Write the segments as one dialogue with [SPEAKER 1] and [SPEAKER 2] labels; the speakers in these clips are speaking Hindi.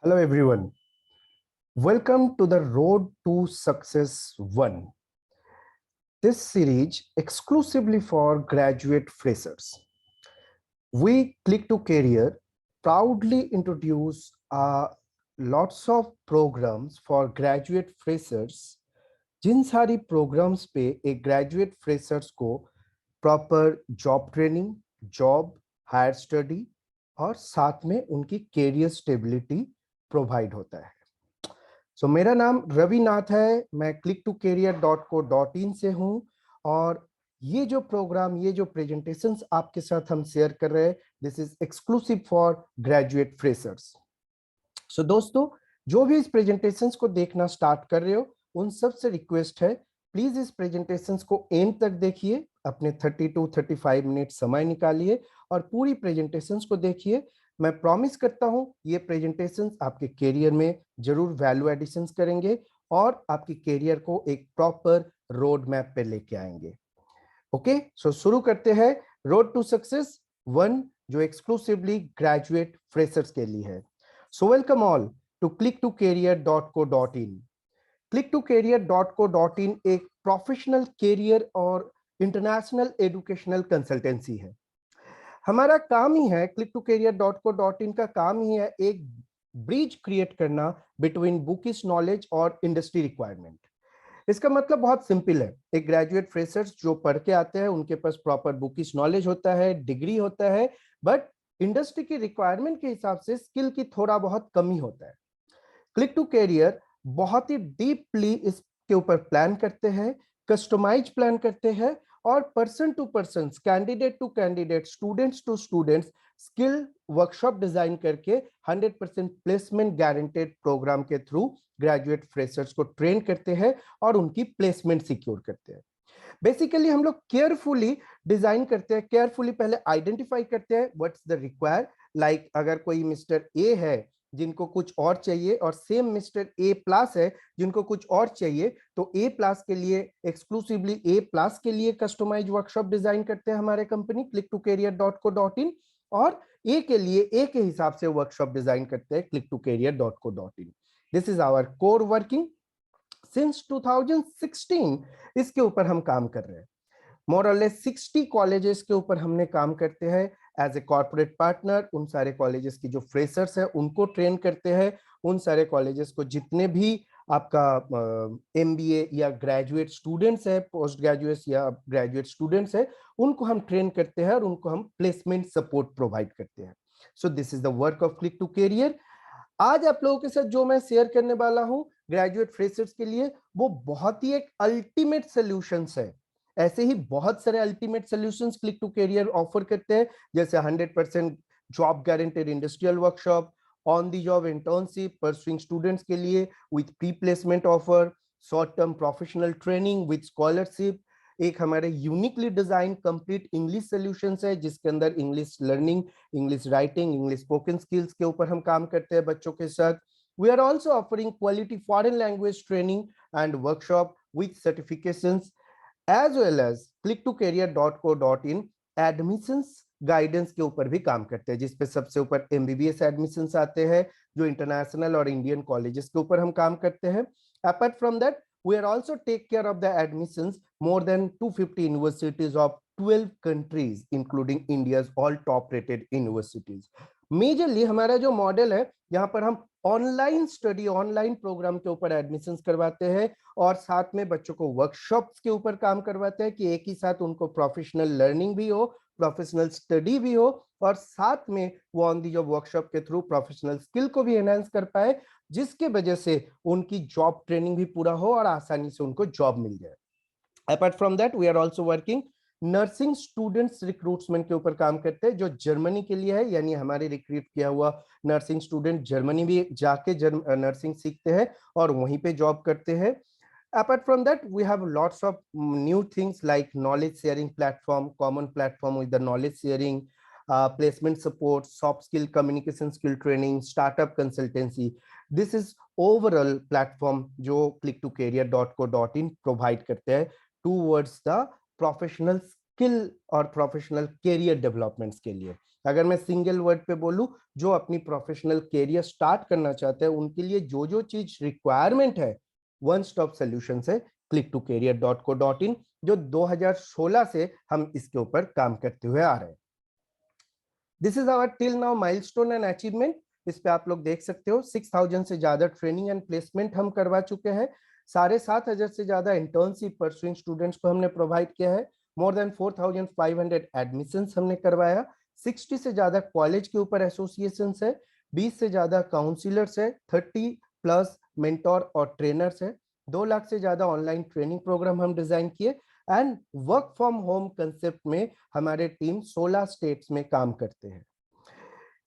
[SPEAKER 1] Hello everyone. Welcome to the Road to Success 1. This series exclusively for graduate freshers. We Click to Career proudly introduce lots of programs for graduate freshers. जिन सारी programs पे एक graduate freshers को proper job training, job, higher study और साथ में उनकी career stability provide होता है. मेरा नाम रवि नाथ है, मैं click2career.co.in से हूं और ये जो प्रोग्राम, ये जो प्रेजेंटेशंस आपके साथ हम शेयर कर रहे हैं, this is exclusive for graduate freshers. दोस्तों, जो भी इस प्रेजेंटेशंस को देखना स्टार्ट कर रहे हो, उन सब से रिक्वेस्ट है, प्लीज इस प्रेजेंटेशंस को एंड तक देखिए, अपने 30 to 35 मिनट समय निकालिए और पूरी प्रेजेंटेशंस को देखिए. मैं प्रॉमिस करता हूं ये प्रेजेंटेशंस आपके करियर में जरूर वैल्यू एडिशंस करेंगे और आपकी करियर को एक प्रॉपर रोड मैप पे लेके आएंगे. ओके, सो शुरू करते हैं रोड टू सक्सेस 1, जो एक्सक्लूसिवली ग्रेजुएट फ्रेशर्स के लिए है. So welcome all to click2career.co.in. click2career.co.in एक प्रोफेशनल करियर और इंटरनेशनल एजुकेशनल कंसल्टेंसी है. हमारा काम ही है, click2career.co.in का काम ही है एक ब्रिज क्रिएट करना बिटवीन बुकिश नॉलेज और इंडस्ट्री रिक्वायरमेंट. इसका मतलब बहुत सिंपल है. एक ग्रेजुएट फ्रेशर्स जो पढ़ के आते हैं, उनके पास प्रॉपर बुकिश नॉलेज होता है, डिग्री होता है, बट इंडस्ट्री की रिक्वायरमेंट के हिसाब से स्किल की थोड़ा बहुत कमी होता है. क्लिक टू कैरियर बहुत ही डीपली इसके ऊपर प्लान करते हैं, कस्टमाइज प्लान करते हैं और person to person, candidate to candidate, students to students skill workshop design करके 100% प्लेसमेंट गारंटेड प्रोग्राम के थ्रू ग्रेजुएट फ्रेशर्स को ट्रेन करते हैं और उनकी प्लेसमेंट सिक्योर करते हैं. बेसिकली हम लोग केयरफुली डिजाइन करते हैं, केयरफुली पहले आइडेंटिफाई करते हैं व्हाट्स द रिक्वायर. लाइक अगर कोई मिस्टर ए है जिनको कुछ और चाहिए और सेम मिस्टर ए प्लस है जिनको कुछ और चाहिए, तो ए प्लस के लिए एक्सक्लूसिवली ए प्लस के लिए कस्टमाइज वर्कशॉप डिजाइन करते हैं हमारे कंपनी click2career.co.in और ए के लिए ए के हिसाब से वर्कशॉप डिजाइन करते हैं click2career.co.in. This is our core working since 2016. इसके ऊपर हम काम कर रहे हैं. मोर और लेस 60 कॉलेजेस के ऊपर हमने काम करते हैं एज ए कॉर्पोरेट पार्टनर. उन सारे कॉलेजेस की जो फ्रेशर्स है उनको ट्रेन करते हैं. उन सारे कॉलेजेस को जितने भी आपका एमबीए या ग्रेजुएट स्टूडेंट्स है, पोस्ट ग्रेजुएट या ग्रेजुएट स्टूडेंट्स है, उनको हम ट्रेन करते हैं और उनको हम प्लेसमेंट सपोर्ट प्रोवाइड करते हैं. So this is the work of click to career. आज आप लोगों के साथ जो मैं शेयर करने वाला हूं ग्रेजुएट फ्रेशर्स के लिए, वो बहुत ही एक अल्टीमेट सॉल्यूशंस है. ऐसे ही बहुत सारे ultimate solutions click to career offer करते हैं, जैसे 100% job guaranteed industrial workshop, on the job internship pursuing students के लिए with pre placement offer, short term professional training with scholarship. एक हमारे uniquely design complete English solutions है जिसके अंदर English learning, English writing, English spoken skills के ऊपर हम काम करते हैं बच्चों के साथ. We are also offering quality foreign language training and workshop with certifications, as well as click2career.co.in admissions guidance के ऊपर भी काम करते हैं, जिसपे सबसे ऊपर एमबीबीएस एडमिशंस आते हैं, जो इंटरनेशनल और इंडियन कॉलेजेस के ऊपर हम काम करते हैं. Apart from that, we are also take care of the admissions more than 250 universities of 12 countries including India's all top rated universities. Majorly हमारा जो मॉडल है, यहाँ पर हम ऑनलाइन स्टडी, ऑनलाइन प्रोग्राम के ऊपर एडमिशंस करवाते हैं और साथ में बच्चों को वर्कशॉप्स के ऊपर काम करवाते हैं कि एक ही साथ उनको प्रोफेशनल लर्निंग भी हो, प्रोफेशनल स्टडी भी हो और साथ में वो ऑन दी जॉब वर्कशॉप के थ्रू प्रोफेशनल स्किल को भी एनहांस कर पाए, जिसके वजह से उनकी जॉब ट्रेनिंग भी पूरा हो और आसानी से उनको जॉब मिल जाए. Apart from that, we are also working nursing students recruitment के ऊपर काम करते हैं, जो जर्मनी के लिए है. यानी हमारे रिक्रूट किया हुआ नर्सिंग स्टूडेंट जर्मनी भी जाके नर्सिंग सीखते हैं और वहीं पे जॉब करते हैं. Apart from that, we have lots of new things like knowledge sharing platform, common platform with the knowledge sharing, placement support, soft skill, communication skill training, startup consultancy. This is overall platform जो click2career.co.in provide करते हैं towards the प्रोफेशनल स्किल और प्रोफेशनल कैरियर डेवलपमेंट्स के लिए. अगर मैं सिंगल वर्ड पे बोलूं, जो अपनी प्रोफेशनल कैरियर स्टार्ट करना चाहते हैं उनके लिए जो जो चीज रिक्वायरमेंट है, वन स्टॉप सोल्यूशन है click2career.co.in, जो 2016 से हम इसके ऊपर काम करते हुए आ रहे हैं। This is our till now milestone and achievement. इस पे आप लोग देख सकते हो 6000 से ज्यादा ट्रेनिंग एंड प्लेसमेंट हम करवा चुके हैं, 7500 से ज्यादा इंटर्नशिप परसुइंग स्टूडेंट्स को हमने प्रोवाइड किया है, मोर देन 4500 एडमिशन हमने करवाया, 60 से ज्यादा कॉलेज के ऊपर एसोसिएशन है, 20 से ज्यादा काउंसिलर्स है, 30 प्लस मेंटोर और ट्रेनर्स है, 2 लाख से ज्यादा ऑनलाइन ट्रेनिंग प्रोग्राम हम डिजाइन किए, and work from home concept में हमारे टीम 16 स्टेट्स में काम करते हैं।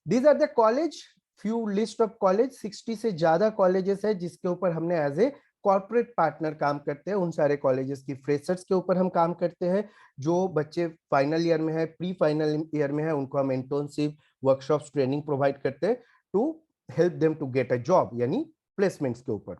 [SPEAKER 1] These are the college, few list of college, 60 से ज्यादा कॉलेजेस है जिसके ऊपर हमने एज ए कॉर्पोरेट पार्टनर काम करते हैं। उन सारे कॉलेजेस की फ्रेशर्स के ऊपर हम काम करते हैं। जो बच्चे फाइनल ईयर में है, प्री फाइनल ईयर में है, उनको हम इंटर्नशिप, वर्कशॉप्स, ट्रेनिंग प्रोवाइड करते हैं to help them to get a job, यानी प्लेसमेंट्स के ऊपर।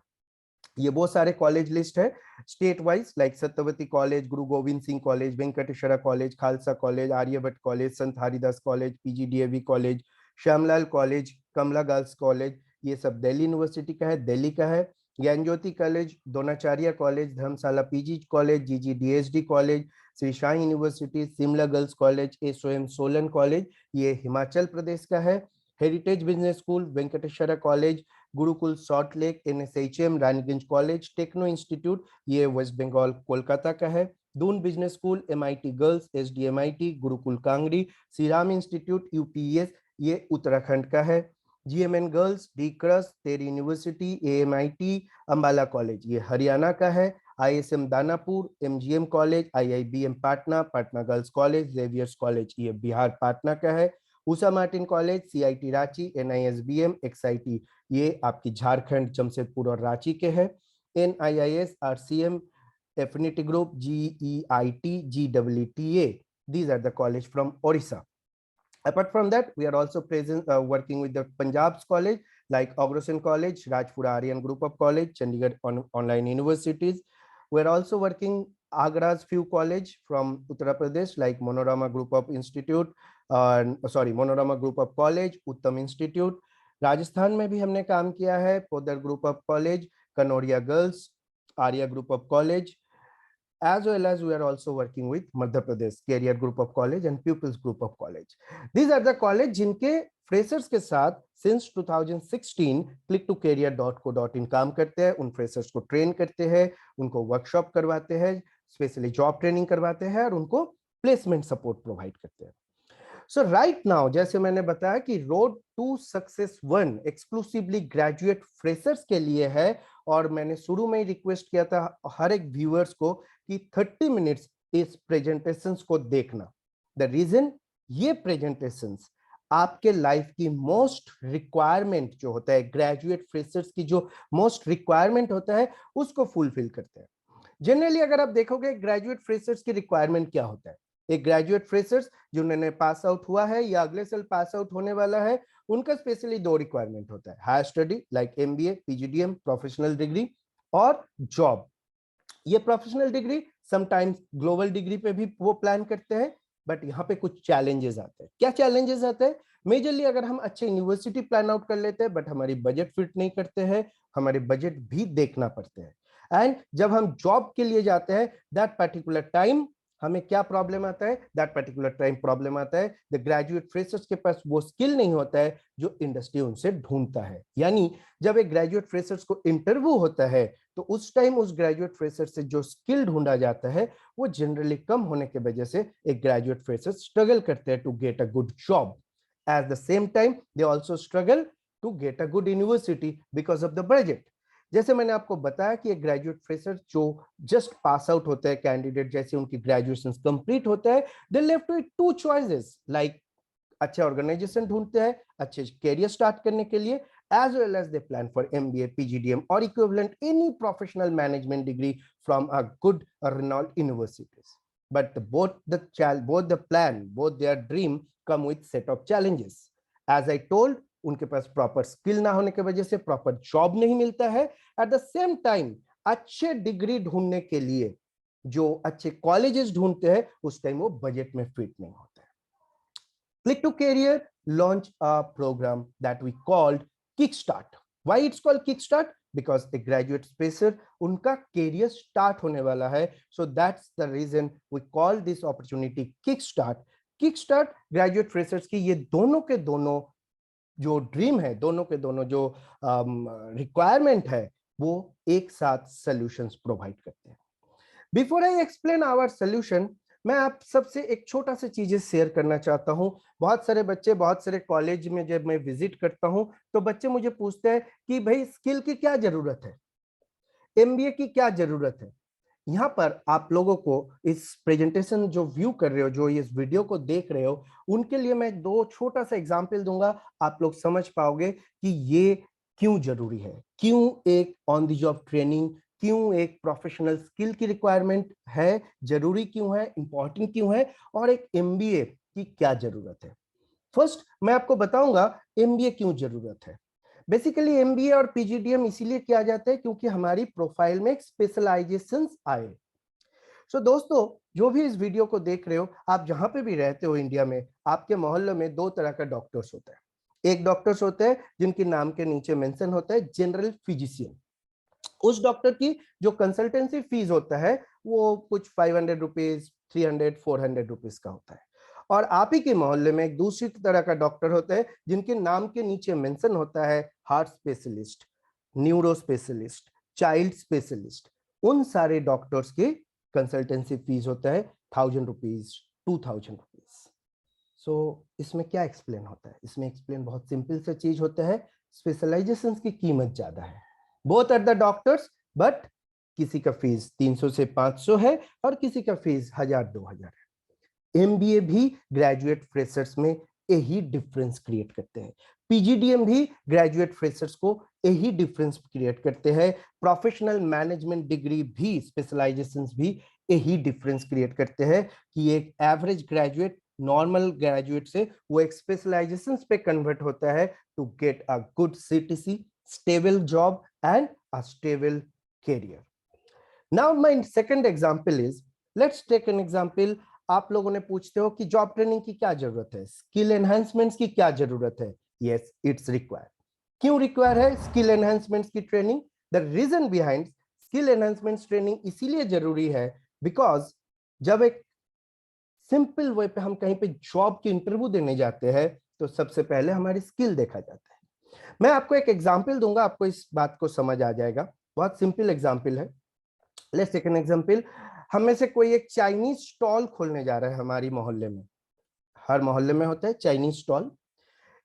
[SPEAKER 1] ये बहुत सारे कॉलेज लिस्ट है state wise, like Satyawati college, Guru Gobind Singh college, Venkateswara college, Khalsa college, Aryabhatta college, Sant Haridas college, PGDAV college, Shyamlal college, Kamala girls college, ये सब दिल्ली यूनिवर्सिटी का है, दिल्ली का है। Gyan Jyoti college, Dronacharya college, Dharamshala PG college, GGDSD college, Shri Shahi university, Shimla girls college, SOM Solan college, ये हिमाचल प्रदेश का है। Heritage business school, Venkateswara college, Gurukul salt lake, NSHM Raniganj college, techno institute, ये वेस्ट बंगाल कोलकाता का है। Doon business school, MIT girls, SDMIT, Gurukul Kangri, Shriram institute UPS, ये उत्तराखंड का है। जीएमएन गर्ल्स, डी क्रस, TERI university, AMIT, Ambala college, ये हरियाणा का है। ISM Danapur, MGM college, आईआईबीएम Patna, Patna girls college, Xavier's college, ये बिहार पाटना का है। Usha Martin college, CIT Ranchi, NISBM, XIT, ये आपकी झारखंड, जमशेदपुर और रांची के हैं। NIIS, RCM, affinity group, GEIT, GWTA, these are the college from Orissa. Apart from that, we are also present working with the Punjab's college like Agrosen College, Rajpura Aryan Group of College, Chandigarh Online Universities. We are also working Agra's few college from Uttar Pradesh like Monorama Group of Institute, Monorama Group of College, Uttam Institute. Rajasthan में भी हमने काम किया है, Poddar group of college, Kanoria girls, Arya group of college, as well as we are also working with Madhya Pradesh Career Group of College and Pupils Group of College. These are the college जिनके फ्रेशर्स के साथ since 2016 click2career.co.in काम करते हैं। उन फ्रेशर्स को ट्रेन करते हैं, उनको वर्कशॉप करवाते हैं, स्पेशली जॉब ट्रेनिंग करवाते हैं और उनको प्लेसमेंट सपोर्ट प्रोवाइड करते हैं। सो राइट नाउ, जैसे मैंने बताया कि road to success 1 exclusively graduate freshers के लिए है, और मैंने शुरू में ही रिक्वेस्ट किया था हर एक व्यूअर्स को कि 30 मिनट्स इस प्रेजेंटेशंस को देखना। द रीजन, ये प्रेजेंटेशंस आपके लाइफ की मोस्ट रिक्वायरमेंट जो होता है, ग्रेजुएट फ्रेशर्स की जो मोस्ट रिक्वायरमेंट होता है, उसको फुलफिल करते हैं। जनरली अगर आप देखोगे ग्रेजुएट फ्रेशर्स की रिक्वायरमेंट क्या होता है, एक ग्रेजुएट फ्रेशर्स जिन्होंने पास आउट हुआ है या अगले साल पास आउट होने वाला है, उनका स्पेशली 2 रिक्वायरमेंट होता है, higher study like MBA, PGDM, professional degree, और जॉब। ये professional degree sometimes global degree पे भी वो प्लान करते हैं, बट यहाँ पे कुछ चैलेंजेस आते हैं। क्या चैलेंजेस आते हैं? मेजरली अगर हम अच्छे यूनिवर्सिटी प्लान आउट कर लेते हैं बट हमारी बजट फिट नहीं करते हैं, हमारे बजट भी देखना पड़ते हैं। एंड जब हम जॉब के लिए जाते हैं, दैट पर्टिकुलर टाइम हमें क्या प्रॉब्लम आता है? दैट पर्टिकुलर टाइम प्रॉब्लम आता है द ग्रेजुएट फ्रेशर्स के पास वो स्किल नहीं होता है जो इंडस्ट्री उनसे ढूंढता है। यानी जब एक ग्रेजुएट फ्रेशर्स को इंटरव्यू होता है तो उस टाइम उस ग्रेजुएट फ्रेशर से जो स्किल ढूंढा जाता है वो जनरली कम होने की वजह से एक ग्रेजुएट फ्रेशर स्ट्रगल करते हैं to get a good job. At the same time they also struggle to get a good university because of the budget. जैसे मैंने आपको बताया कि एक ग्रेजुएट फ्रेशर जो जस्ट पास आउट होता है कैंडिडेट, जैसे उनकी ग्रेजुएशन कंप्लीट होता है, they left with 2 choices, like अच्छे ऑर्गेनाइजेशन ढूंढते हैं अच्छे कैरियर स्टार्ट करने के लिए, as well as they plan for MBA, PGDM or equivalent any professional management degree from a good renowned universities. But both the plan, both their dream come with set of challenges. As I told, उनके पास प्रॉपर स्किल ना होने की वजह से प्रॉपर जॉब नहीं मिलता है। एट द सेम टाइम अच्छे डिग्री ढूंढने के लिए जो अच्छे कॉलेजेस ढूंढते हैं उस टाइम वो बजट में फिट नहीं होता है। Click to Career launched a program that we called Kickstart. Why it's called Kickstart? Because a graduate spacer उनका career start होने वाला है, so that's the reason we call this opportunity Kickstart. Kickstart graduate freshers की ये दोनों के दोनों जो ड्रीम है, दोनों के दोनों जो रिक्वायरमेंट है, वो एक साथ सॉल्यूशंस प्रोवाइड करते हैं। Before I explain our solution, मैं आप सबसे एक छोटा सा चीजें शेयर करना चाहता हूं। बहुत सारे बच्चे, बहुत सारे कॉलेज में जब मैं विजिट करता हूं तो बच्चे मुझे पूछते हैं कि भाई स्किल की क्या जरूरत है, एमबीए की क्या जरूरत है। यहाँ पर आप लोगों को इस प्रेजेंटेशन जो व्यू कर रहे हो, जो इस वीडियो को देख रहे हो, उनके लिए मैं दो छोटा सा एग्जाम्पल दूंगा, आप लोग समझ पाओगे कि ये क्यों जरूरी है, क्यों एक ऑन द जॉब ट्रेनिंग, क्यों एक प्रोफेशनल स्किल की रिक्वायरमेंट है, जरूरी क्यों है, इंपॉर्टेंट क्यों है, और एक एमबीए की क्या जरूरत है। फर्स्ट मैं आपको बताऊंगा एमबीए क्यों जरूरत है। बेसिकली एमबीए और पीजीडीएम इसीलिए किया जाता है क्योंकि हमारी प्रोफाइल में स्पेशलाइजेशंस आए। सो दोस्तों, जो भी इस वीडियो को देख रहे हो, आप जहां पे भी रहते हो इंडिया में, आपके मोहल्ले में दो तरह का डॉक्टर्स होता है। एक डॉक्टर्स होते हैं जिनके नाम के नीचे मेंशन होता है जनरल फिजिशियन। उस डॉक्टर की जो कंसल्टेंसी फीस होता है वो कुछ 500 रुपीज, 300, 400 रुपीज का होता है। और आप ही के मोहल्ले में एक दूसरी तरह का डॉक्टर होता है जिनके नाम के नीचे मेंशन होता है heart specialist, neuro specialist, child specialist. उन सारे डॉक्टर्स की कंसल्टेंसी फीस होता है 1000 रुपीज, 2000 रुपीज। सो इसमें क्या एक्सप्लेन होता है? इसमें एक्सप्लेन बहुत सिंपल सा चीज होता है, स्पेशलाइजेशंस की कीमत ज्यादा है, both are the doctors, but किसी का फीस 300 से 500 है और किसी का फीस 1000-2000 है। एमबीए भी ग्रेजुएट फ्रेशर्स में यही डिफरेंस क्रिएट करते हैं, पीजीडीएम भी ग्रेजुएट फ्रेशर्स को यही डिफरेंस क्रिएट करते हैं, प्रोफेशनल मैनेजमेंट डिग्री भी, स्पेशलाइजेशंस भी यही डिफरेंस क्रिएट करते हैं कि एक एवरेज ग्रेजुएट नॉर्मल ग्रेजुएट से वो एक स्पेशलाइजेशंस पे कन्वर्ट होता है to get a good CTC, stable job and a stable career. Now my second example is, let's take an example. आप लोगों ने पूछते हो कि जॉब ट्रेनिंग की क्या जरूरत है, स्किल एनहांसमेंट्स की क्या जरूरत है। Yes, it's require. क्यों रिक्वायर है स्किल एनहांसमेंट्स की training? The reason behind skill enhancements training इसीलिए जरूरी है बिकॉज जब एक सिंपल वे पे हम कहीं पे जॉब की इंटरव्यू देने जाते हैं तो सबसे पहले हमारी स्किल देखा जाता है। मैं आपको एक एग्जांपल दूंगा, आपको इस बात को समझ आ जाएगा। बहुत सिंपल एग्जांपल है। Let's take an example. हम में से कोई एक चाइनीज स्टॉल खोलने जा रहा है हमारी मोहल्ले में। हर मोहल्ले में होता है चाइनीज स्टॉल।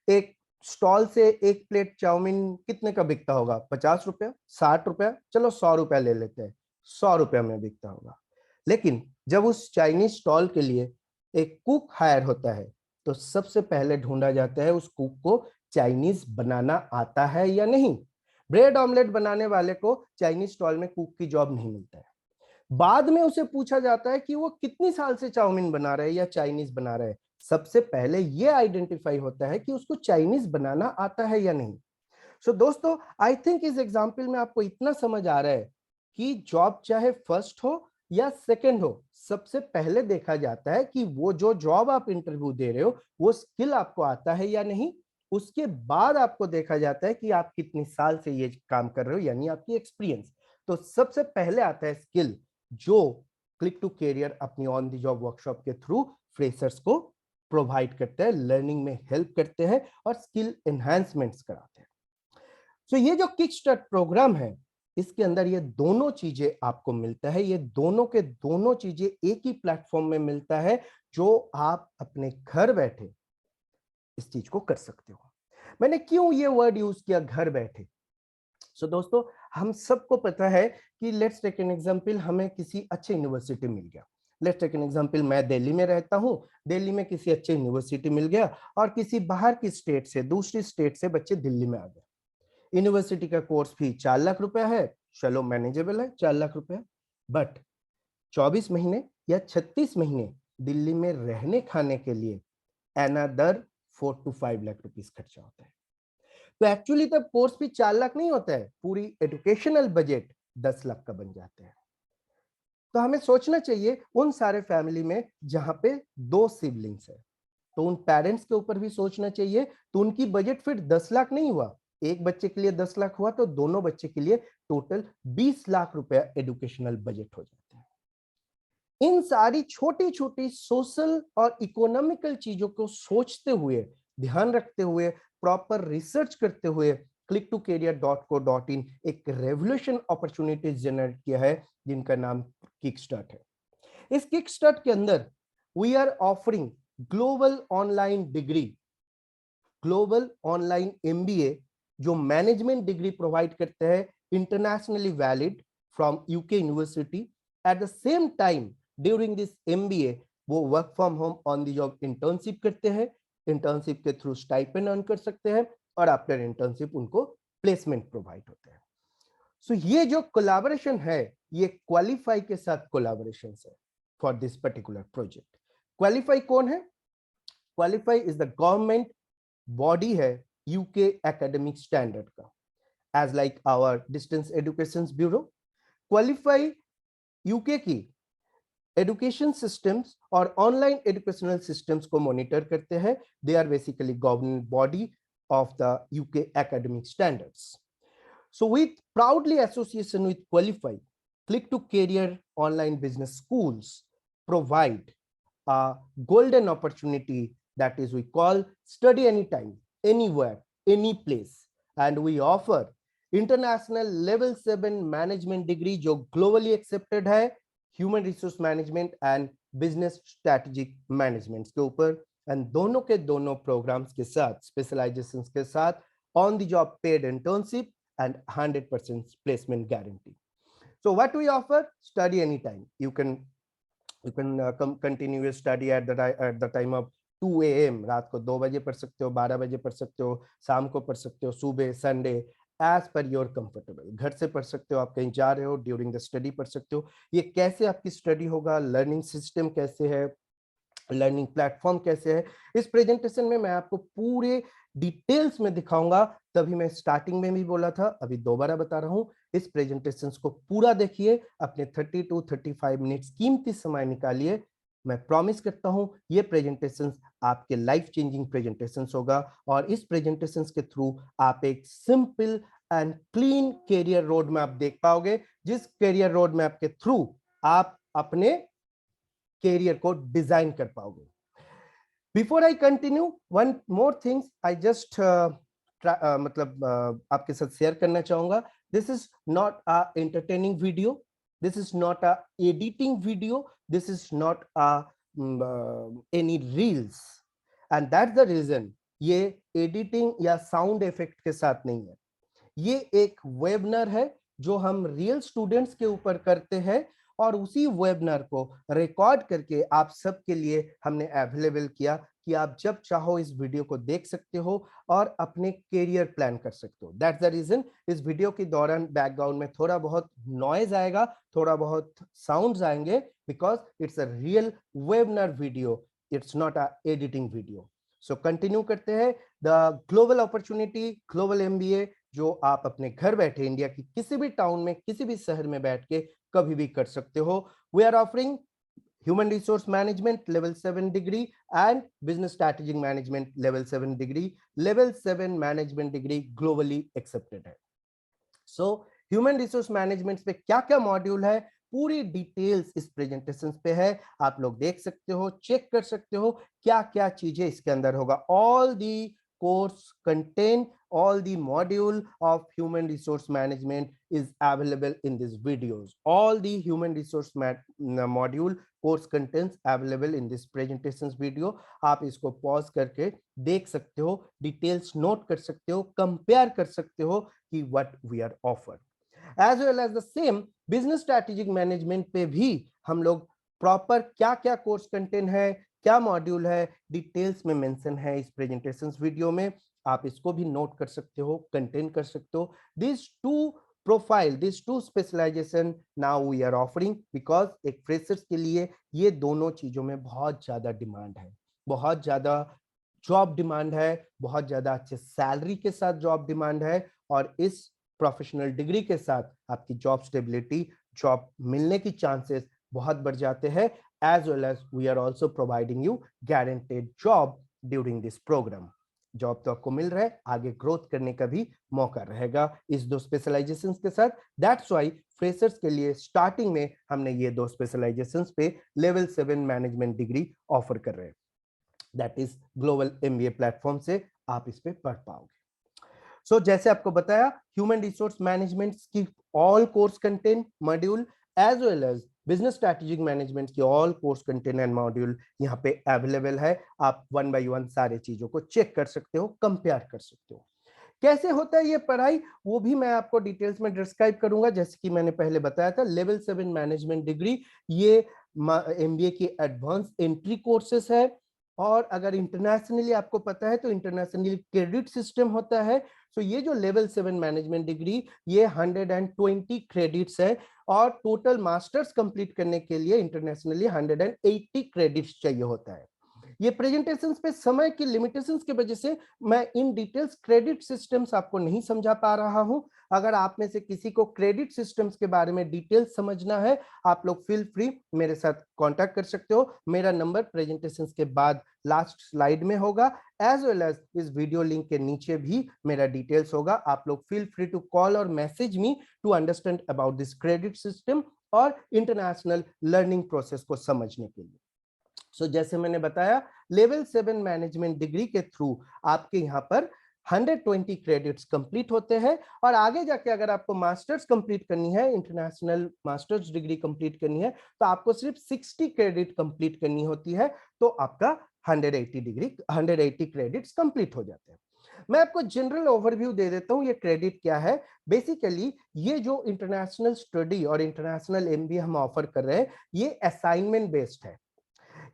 [SPEAKER 1] एक स्टॉल से एक प्लेट चाउमीन कितने का बिकता होगा? 50 रुपया, 60 रुपया, चलो 100 रुपया ले लेते हैं, 100 रुपया में बिकता होगा। लेकिन जब उस चाइनीज स्टॉल के लिए एक कुक हायर होता है तो सबसे पहले ढूंढा जाता है उस कुक को चाइनीज बनाना आता है या नहीं। ब्रेड ऑमलेट बनाने वाले को चाइनीज स्टॉल में कुक की जॉब नहीं मिलता है। बाद में उसे पूछा जाता है कि वो कितनी साल से चाउमीन बना रहे हैं या चाइनीज बना रहे हैं। सबसे पहले ये आइडेंटिफाई होता है कि उसको चाइनीज बनाना आता है या नहीं। सो दोस्तों, आई थिंक इस एग्जाम्पल में आपको इतना समझ आ रहा है कि जॉब चाहे फर्स्ट हो या सेकंड हो, सबसे पहले देखा जाता है कि वो जो जॉब आप इंटरव्यू दे रहे हो वो स्किल आपको आता है या नहीं। उसके बाद आपको देखा जाता है कि आप कितनी साल से ये काम कर रहे हो, यानी आपकी एक्सपीरियंस। तो सबसे पहले आता है स्किल, जो क्लिक टू कैरियर अपनी ऑन द जॉब वर्कशॉप के थ्रू फ्रेशर्स को प्रोवाइड करते हैं, लर्निंग में हेल्प करते हैं और स्किल एनहांसमेंट्स कराते हैं। तो ये जो किक स्टार्ट प्रोग्राम है, इसके अंदर ये दोनों चीजें आपको मिलता है। ये दोनों के दोनों चीजें एक ही प्लेटफॉर्म में मिलता है, जो आप अपने घर बैठे इस चीज को कर सकते हो। मैंने क्यों ये वर्ड यूज किया, घर बैठे? सो दोस्तों, हम सबको पता है कि लेट्स टेक एन एग्जांपल, हमें किसी अच्छे यूनिवर्सिटी मिल गया। लेट्स टेक एन एग्जांपल, मैं दिल्ली में रहता हूं, दिल्ली में किसी अच्छे यूनिवर्सिटी मिल गया और किसी बाहर की स्टेट से, दूसरी स्टेट से बच्चे दिल्ली में आ गए। यूनिवर्सिटी का कोर्स फी 4 लाख रुपया है, चलो मैनेजेबल है 4 लाख रुपया। बट 24 महीने या 36 महीने दिल्ली में रहने खाने के लिए अनदर 4 to 5 लाख रुपीस खर्चा होता है। तो एक्चुअली तब कोर्स फी 4 लाख नहीं होता है, पूरी एजुकेशनल बजट 10 लाख का बन जाता है। तो हमें सोचना चाहिए उन सारे फैमिली में जहां पे 2 सिबलिंग्स है, तो उन पेरेंट्स के ऊपर भी सोचना चाहिए। तो उनकी बजट फिर 10 लाख नहीं हुआ, एक बच्चे के लिए 10 लाख हुआ तो दोनों बच्चे के लिए टोटल 20 लाख रुपया एजुकेशनल बजट हो जाते हैं। इन सारी छोटी छोटी सोशल और इकोनॉमिकल चीजों को सोचते हुए, ध्यान रखते हुए, प्रॉपर रिसर्च करते हुए click2career.co.in एक रेवोल्यूशन अपॉर्चुनिटी जनरेट किया है जिनका नाम किकस्टार्ट है। इस किकस्टार्ट के अंदर we are offering global online degree, global online MBA जो मैनेजमेंट डिग्री प्रोवाइड करते हैं, internationally valid from UK university. At the same time during this MBA वो work from home on the job internship करते हैं, इंटर्नशिप के थ्रू स्टाइपेंड अर्न कर सकते हैं और आफ्टर इंटर्नशिप उनको प्लेसमेंट प्रोवाइड होते हैं। सो ये जो कोलैबोरेशन है ये क्वालिफाई के साथ कोलैबोरेशन है for this particular project. Qualify कौन है? Qualify is the government body है यूके एकेडमिक स्टैंडर्ड का, as like our distance education bureau. Qualify UK की एजुकेशन सिस्टम्स और ऑनलाइन एजुकेशनल सिस्टम्स को मॉनिटर करते हैं। They are basically government body of the UK academic standards. So with proudly association with Qualify, Click2Career online business schools provide a golden opportunity that is we call study anytime, anywhere, any place, and we offer international level 7 management degree जो globally accepted है human resource management and business strategic management के ऊपर, एंड दोनों के दोनों प्रोग्राम्स के साथ, स्पेशलाइजेशन के साथ on the job paid internship and 100% placement guarantee. So what we offer? Study any time, you can continue your study at the time of 2 AM, रात को 2 बजे पढ़ सकते हो, 12 बजे पढ़ सकते हो, शाम को पढ़ सकते हो, सुबह, Sunday, as per your comfortable. घर से पढ़ सकते हो, आप कहीं जा रहे हो, ड्यूरिंग द स्टडी पढ़ सकते हो। ये कैसे आपकी स्टडी होगा, लर्निंग सिस्टम कैसे है, लर्निंग प्लेटफॉर्म कैसे है, इस प्रेजेंटेशन में मैं आपको पूरे डिटेल्स में दिखाऊंगा। तभी मैं स्टार्टिंग में भी बोला था, अभी दोबारा बता रहा हूं, इस प्रेजेंटेशन को पूरा देखिए, अपने 30 to 35 मिनट्स कीमती समय निकालिए। मैं प्रॉमिस करता हूं ये प्रेजेंटेशन आपके लाइफ चेंजिंग प्रेजेंटेशन होगा और इस प्रेजेंटेशन के थ्रू आप एक simple and clean career road map देख पाओगे, जिस कैरियर रोड मैप के थ्रू आप अपने कैरियर को डिजाइन कर पाओगे। Before I continue, one more things I just आपके साथ शेयर करना चाहूंगा। This is not a entertaining video, this is not a editing video, this is not a any reels, and that's the reason ये एडिटिंग या साउंड इफेक्ट के साथ नहीं है। ये एक वेबिनार है जो हम रियल स्टूडेंट्स के ऊपर करते हैं और उसी वेबिनार को रिकॉर्ड करके आप सबके लिए हमने अवेलेबल किया कि आप जब चाहो इस वीडियो को देख सकते हो और अपने कैरियर प्लान कर सकते हो। दैट्स द रीजन इस वीडियो के दौरान बैकग्राउंड में थोड़ा बहुत नॉइज आएगा, थोड़ा बहुत साउंड्स आएंगे, because it's a real webinar video, it's not a editing video. So continue करते हैं। The global opportunity, global MBA जो आप अपने घर बैठे इंडिया की किसी भी टाउन में, किसी भी शहर में बैठ के कभी भी कर सकते हो। We are offering human resource management level 7 degree and business strategic management level 7 degree. Level 7 management degree globally accepted है। सो ह्यूमन रिसोर्स मैनेजमेंट पे क्या क्या मॉड्यूल है, पूरी डिटेल्स इस प्रेजेंटेशन पे है, आप लोग देख सकते हो, चेक कर सकते हो क्या क्या चीजें इसके अंदर होगा। All the course content, all the module of human resource management is available in these videos. All the human resource module course contents available in this presentations video. आप इसको पॉज करके देख सकते हो, डिटेल्स नोट कर सकते हो, कंपेयर कर सकते हो कि what we are offered. As well as the same business strategic management पे भी हम लोग प्रॉपर क्या क्या कोर्स कंटेंट है, क्या मॉड्यूल है, डिटेल्स में मेंशन है इस प्रेजेंटेशन वीडियो में। आप इसको भी नोट कर सकते हो, कंटेंट कर सकते हो। This two profile, this two specialisation now we are offering, because एक फ्रेशर्स के लिए ये दोनों चीजों में बहुत ज्यादा डिमांड है, बहुत ज्यादा जॉब डिमांड है, बहुत ज्यादा अच्छे सैलरी के साथ जॉब डिमांड है, और इस प्रोफेशनल डिग्री के साथ आपकी जॉब स्टेबिलिटी, जॉब मिलने की चांसेस बहुत बढ़ जाते हैं। As well as we are also providing you guaranteed job during this programme. Job तो आपको मिल रहा है, आगे ग्रोथ करने का भी मौका रहेगा इस 2 स्पेशलाइजेशंस के साथ। दैट्स व्हाई फ्रेशर्स के लिए स्टार्टिंग में हमने ये 2 स्पेशलाइजेशंस पे लेवल 7 मैनेजमेंट डिग्री ऑफर कर रहे हैं। That is global MBA platform से आप इस पे पढ़ पाओगे। जैसे आपको बताया, ह्यूमन रिसोर्स मैनेजमेंट की all course content module as well as business strategic management की all course content and module यहाँ पे अवेलेबल है। आप 1 बाय 1 सारे चीजों को चेक कर सकते हो, कंपेयर कर सकते हो। कैसे होता है ये पढ़ाई, वो भी मैं आपको डिटेल्स में डिस्क्राइब करूंगा। जैसे कि मैंने पहले बताया था, लेवल 7 मैनेजमेंट डिग्री ये एमबीए की एडवांस एंट्री कोर्सेस है। और अगर इंटरनेशनली आपको पता है तो इंटरनेशनली क्रेडिट सिस्टम होता है। तो ये जो लेवल 7 मैनेजमेंट डिग्री ये 120 क्रेडिट्स है, और टोटल मास्टर्स कंप्लीट करने के लिए इंटरनेशनली 180 क्रेडिट्स चाहिए होता है। ये प्रेजेंटेशंस पे समय की लिमिटेशंस की वजह से मैं इन डिटेल्स क्रेडिट सिस्टम्स आपको नहीं समझा पा रहा हूं। अगर आप में से किसी को क्रेडिट सिस्टम्स के बारे में डिटेल्स समझना है, आप लोग फील फ्री मेरे साथ कांटेक्ट कर सकते हो। मेरा नंबर प्रेजेंटेशंस के बाद लास्ट स्लाइड में होगा, एज वेल एज इस वीडियो लिंक के नीचे भी मेरा डिटेल्स होगा। आप लोग फील फ्री टू कॉल और message me to understand about this credit system और इंटरनेशनल लर्निंग प्रोसेस को समझने के लिए। जैसे मैंने बताया, लेवल 7 मैनेजमेंट डिग्री के थ्रू आपके यहाँ पर 120 क्रेडिट्स कंप्लीट होते हैं, और आगे जाके अगर आपको मास्टर्स कंप्लीट करनी है, इंटरनेशनल मास्टर्स डिग्री कंप्लीट करनी है, तो आपको सिर्फ 60 क्रेडिट कंप्लीट करनी होती है, तो आपका 180 क्रेडिट्स कंप्लीट हो जाते हैं। मैं आपको जनरल ओवरव्यू दे देता हूं, ये क्रेडिट क्या है। बेसिकली ये जो इंटरनेशनल स्टडी और इंटरनेशनल एमबीए हम ऑफर कर रहे हैं, ये असाइनमेंट बेस्ड है।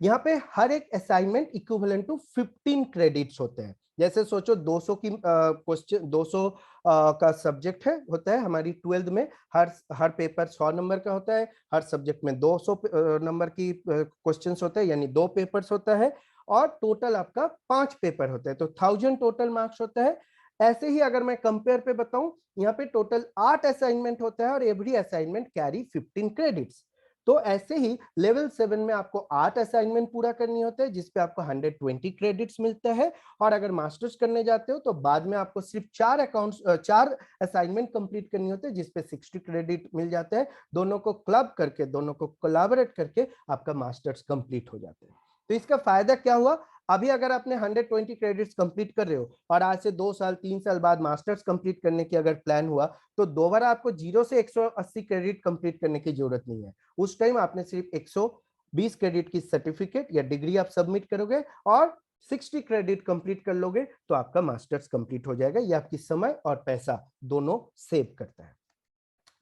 [SPEAKER 1] यहाँ पे हर एक असाइनमेंट इक्विवेलेंट टू 15 क्रेडिट्स होते हैं। जैसे सोचो 200 की क्वेश्चन 200 का सब्जेक्ट है होता है हमारी 12th में। हर पेपर 100 नंबर का होता है, हर सब्जेक्ट में 200 नंबर की क्वेश्चंस होते हैं, यानी 2 पेपर्स होता है, और टोटल आपका 5 पेपर होते हैं, तो 1000 टोटल मार्क्स होता है। ऐसे ही अगर मैं कंपेयर पे बताऊं, यहाँ पे टोटल 8 असाइनमेंट होता है, और एवरी असाइनमेंट कैरी 15 क्रेडिट्स। तो ऐसे ही लेवल 7 में आपको 8 असाइनमेंट पूरा करनी होता है, जिसपे आपको 120 क्रेडिट्स मिलता है। और अगर मास्टर्स करने जाते हो तो बाद में आपको सिर्फ 4 असाइनमेंट कंप्लीट करनी होती है, जिसपे 60 क्रेडिट मिल जाते हैं। दोनों को क्लब करके, दोनों को कोलैबोरेट करके आपका मास्टर्स कंप्लीट हो जाते हैं। तो इसका फायदा क्या हुआ, अभी अगर आपने 120 क्रेडिट्स कंप्लीट कर रहे हो, और आज से 2 साल 3 साल बाद मास्टर्स कंप्लीट करने की अगर प्लान हुआ, तो दोबारा आपको 0 से 180 क्रेडिट कंप्लीट करने की जरूरत नहीं है। उस टाइम आपने सिर्फ 120 क्रेडिट की सर्टिफिकेट या डिग्री आप सबमिट करोगे, और 60 क्रेडिट कंप्लीट कर लोगे, तो आपका मास्टर्स कंप्लीट हो जाएगा। ये आपकी समय और पैसा दोनों सेव करता है।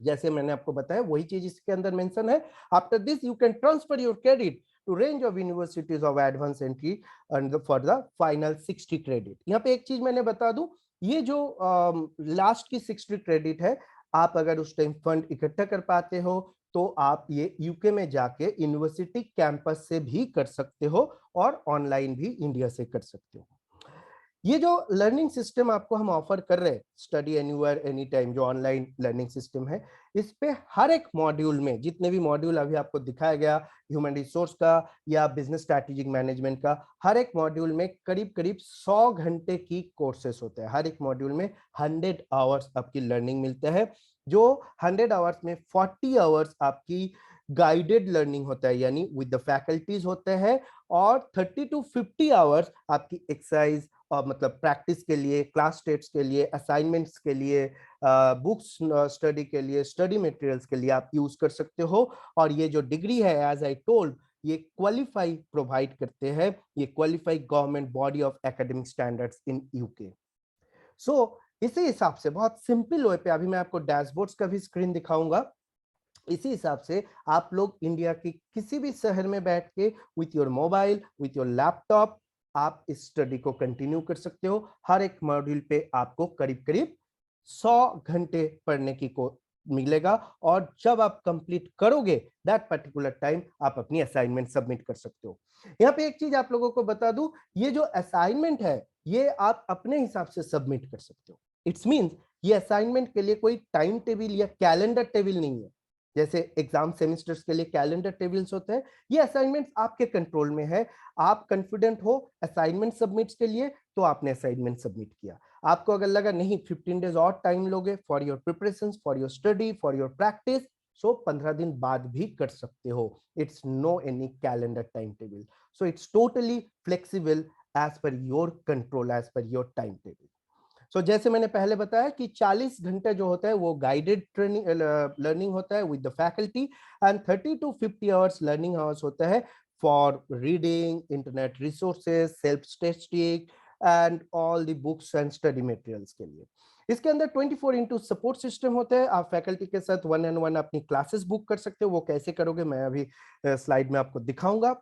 [SPEAKER 1] जैसे मैंने आपको बताया वही चीज इसके अंदर मेंशन है। After this you can transfer your credit to range of universities of advance entry and for the final 60 credit. यहाँ पे एक चीज मैंने बता दूं, ये जो लास्ट की 60 क्रेडिट है, आप अगर उस टाइम फंड इकट्ठा कर पाते हो, तो आप ये यूके में जाके यूनिवर्सिटी कैंपस से भी कर सकते हो, और ऑनलाइन भी इंडिया से कर सकते हो। ये जो लर्निंग सिस्टम आपको हम ऑफर कर रहे हैं, स्टडी एनीवेयर एनी टाइम, जो ऑनलाइन लर्निंग सिस्टम है, इस पे हर एक मॉड्यूल में, जितने भी मॉड्यूल अभी आपको दिखाया गया, ह्यूमन रिसोर्स का या बिजनेस स्ट्रैटेजिक मैनेजमेंट का, हर एक मॉड्यूल में करीब करीब 100 घंटे की कोर्सेस होते हैं। हर एक मॉड्यूल में 100 आवर्स आपकी लर्निंग मिलता है, जो 100 आवर्स में 40 आवर्स आपकी गाइडेड लर्निंग होता है, यानी विद द फैकल्टीज होते हैं, और 30 to 50 आवर्स आपकी एक्सरसाइज और मतलब प्रैक्टिस के लिए, क्लास टेस्ट के लिए, असाइनमेंट्स के लिए, बुक्स स्टडी के लिए, स्टडी मटेरियल्स के लिए आप यूज कर सकते हो। और ये जो डिग्री है, एज आई टोल्ड, ये क्वालिफाई प्रोवाइड करते हैं, ये qualify government body of academic standards in UK. So इसी हिसाब से बहुत सिंपल वे पे अभी मैं आपको डैशबोर्ड्स का भी स्क्रीन दिखाऊंगा। इसी हिसाब से आप लोग इंडिया के किसी भी शहर में बैठ के with your mobile, with your laptop, आप इस स्टडी को कंटिन्यू कर सकते हो। हर एक मॉड्यूल पे आपको करीब करीब 100 घंटे पढ़ने की को मिलेगा, और जब आप कंप्लीट करोगे दैट पर्टिकुलर टाइम, आप अपनी असाइनमेंट सबमिट कर सकते हो। यहाँ पे एक चीज आप लोगों को बता दूं, ये जो असाइनमेंट है, ये आप अपने हिसाब से सबमिट कर सकते हो। इट्स मींस ये असाइनमेंट के लिए कोई टाइम टेबल या कैलेंडर टेबल नहीं है। जैसे एग्जाम सेमेस्टर्स के लिए कैलेंडर टेबल्स होते हैं, ये असाइनमेंट्स आपके कंट्रोल में है। आप कॉन्फिडेंट हो असाइनमेंट सबमिट्स के लिए तो आपने असाइनमेंट सबमिट किया। आपको अगर लगा नहीं 15 डेज और टाइम लोगे for your preparations, for your study, for your practice, so 15 दिन बाद भी कर सकते हो। It's no any calendar time table, so it's totally flexible as per your control, as per your time table. So जैसे मैंने पहले बताया कि 40 घंटे जो होता है वो गाइडेड ट्रेनिंग लर्निंग होता है with the faculty, and 30 to 50 hours learning hours होता है for reading, internet resources, self testing and all the books and study materials के लिए। इसके अंदर 24x सपोर्ट सिस्टम होता है। आप फैकल्टी के साथ 1-on-1 अपनी क्लासेस बुक कर सकते हो। वो कैसे करोगे मैं अभी स्लाइड में आपको दिखाऊंगा,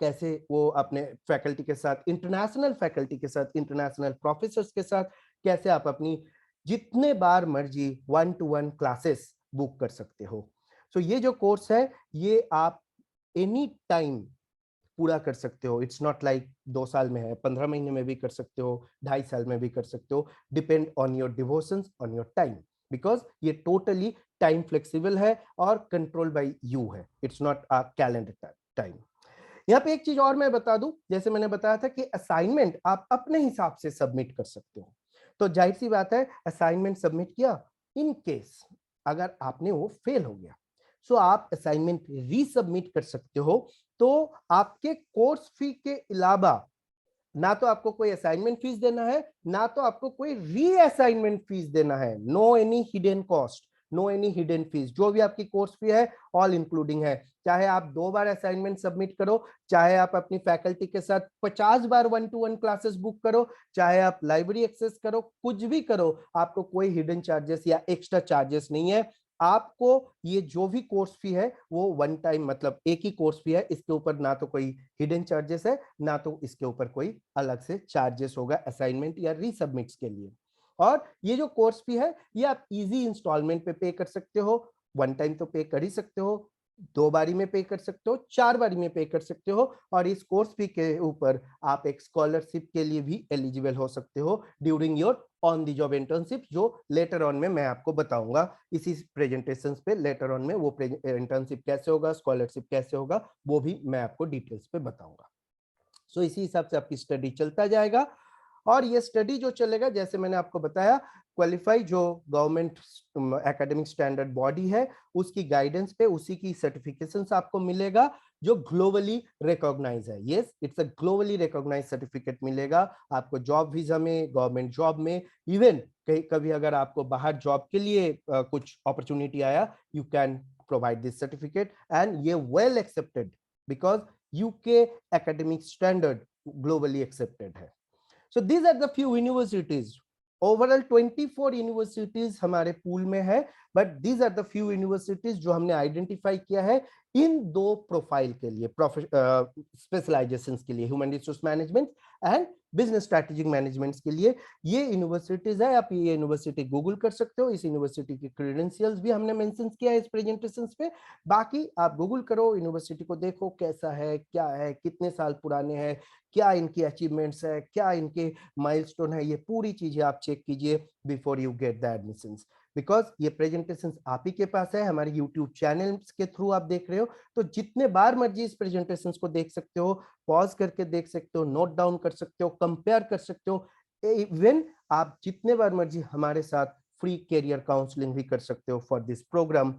[SPEAKER 1] कैसे वो अपने फैकल्टी के साथ, इंटरनेशनल फैकल्टी के साथ, इंटरनेशनल प्रोफेसर्स के साथ कैसे आप अपनी जितने बार मर्जी 1-to-1 क्लासेस बुक कर सकते हो। सो ये जो कोर्स है ये आप एनी टाइम पूरा कर सकते हो। इट्स नॉट लाइक 2 साल में है, 15 महीने में भी कर सकते हो, 2.5 साल में भी कर सकते हो, depend on your devotions, on your time, because ये टोटली टाइम फ्लेक्सिबल है और कंट्रोल बाय यू है। It's not a calendar time. यहाँ पे एक चीज और मैं बता दूं, जैसे मैंने बताया था कि असाइनमेंट आप अपने हिसाब से सबमिट कर सकते हो। तो जाहिर सी बात है असाइनमेंट सबमिट किया, इन केस अगर आपने वो फेल हो गया, सो आप असाइनमेंट रीसबमिट कर सकते हो। तो आपके कोर्स फी के अलावा ना तो आपको कोई असाइनमेंट फीस देना है, ना तो आपको कोई रीअसाइनमेंट फीस देना है। No any hidden cost, no any hidden fees. जो भी आपकी कोर्स फी है ऑल इंक्लूडिंग है। चाहे आप 2 बार असाइनमेंट सबमिट करो, चाहे आप अपनी फैकल्टी के साथ 50 बार 1-to-1 क्लासेस बुक करो, चाहे आप लाइब्रेरी एक्सेस करो, कुछ भी करो, आपको कोई हिडन चार्जेस या एक्स्ट्रा चार्जेस नहीं है। आपको ये जो भी कोर्स फी है वो वन टाइम, मतलब एक ही कोर्स फी है, इसके ऊपर ना तो कोई हिडन चार्जेस है, ना तो इसके ऊपर कोई अलग से चार्जेस होगा असाइनमेंट या रीसबमिट्स के लिए। और ये जो कोर्स फी है ये आप इजी इंस्टॉलमेंट पे कर सकते हो। वन टाइम तो पे कर ही सकते हो, 2 बारी में पे कर सकते हो, 4 बारी में पे कर सकते हो, और इस कोर्स फी के ऊपर आप एक स्कॉलरशिप के लिए भी एलिजिबल हो सकते हो during your on the job internship, जो लेटर ऑन में मैं आपको बताऊंगा इसी प्रेजेंटेशन पे। लेटर ऑन में वो इंटर्नशिप कैसे होगा, स्कॉलरशिप कैसे होगा, वो भी मैं आपको डिटेल्स पे बताऊंगा। सो इसी हिसाब से आपकी स्टडी चलता जाएगा। और ये स्टडी जो चलेगा, जैसे मैंने आपको बताया, क्वालिफाई जो गवर्नमेंट एकेडमिक स्टैंडर्ड बॉडी है उसकी गाइडेंस पे उसी की सर्टिफिकेशंस आपको मिलेगा जो ग्लोबली रिकॉग्नाइज है। Yes, it's a globally recognise certificate मिलेगा आपको जॉब वीजा में, गवर्नमेंट जॉब में, इवन कभी अगर आपको बाहर जॉब के लिए कुछ अपॉर्चुनिटी आया, you can provide this certificate, and ये well accepted because UK academic standard globally accepted है। So these are the few universities. Overall 24 universities हमारे पूल में है, but these are the few universities जो हमने आइडेंटिफाई किया है इन 2 प्रोफाइल के लिए, स्पेशलाइजेशंस के लिए, human resource management and business strategic management के लिए। ये यूनिवर्सिटीज है, आप ये यूनिवर्सिटी गूगल कर सकते हो। इस यूनिवर्सिटी की क्रेडेंशियल्स भी हमने मेंशन किया है इस प्रेजेंटेशंस पे। बाकी आप गूगल करो, यूनिवर्सिटी को देखो कैसा है, क्या है, कितने साल पुराने हैं, क्या इनकी अचीवमेंट्स है, क्या इनके माइलस्टोन है, ये पूरी चीजें आप चेक कीजिए before you get the admissions. Because ये प्रेजेंटेशन आप ही के पास है, हमारे यूट्यूब चैनल के थ्रू आप देख रहे हो, तो जितने बार मर्जी इस प्रेजेंटेशन को देख सकते हो, पॉज करके देख सकते हो, नोट डाउन कर सकते हो, कंपेयर कर सकते हो। इवन आप जितने बार मर्जी हमारे साथ फ्री कैरियर काउंसलिंग भी कर सकते हो फॉर दिस प्रोग्राम,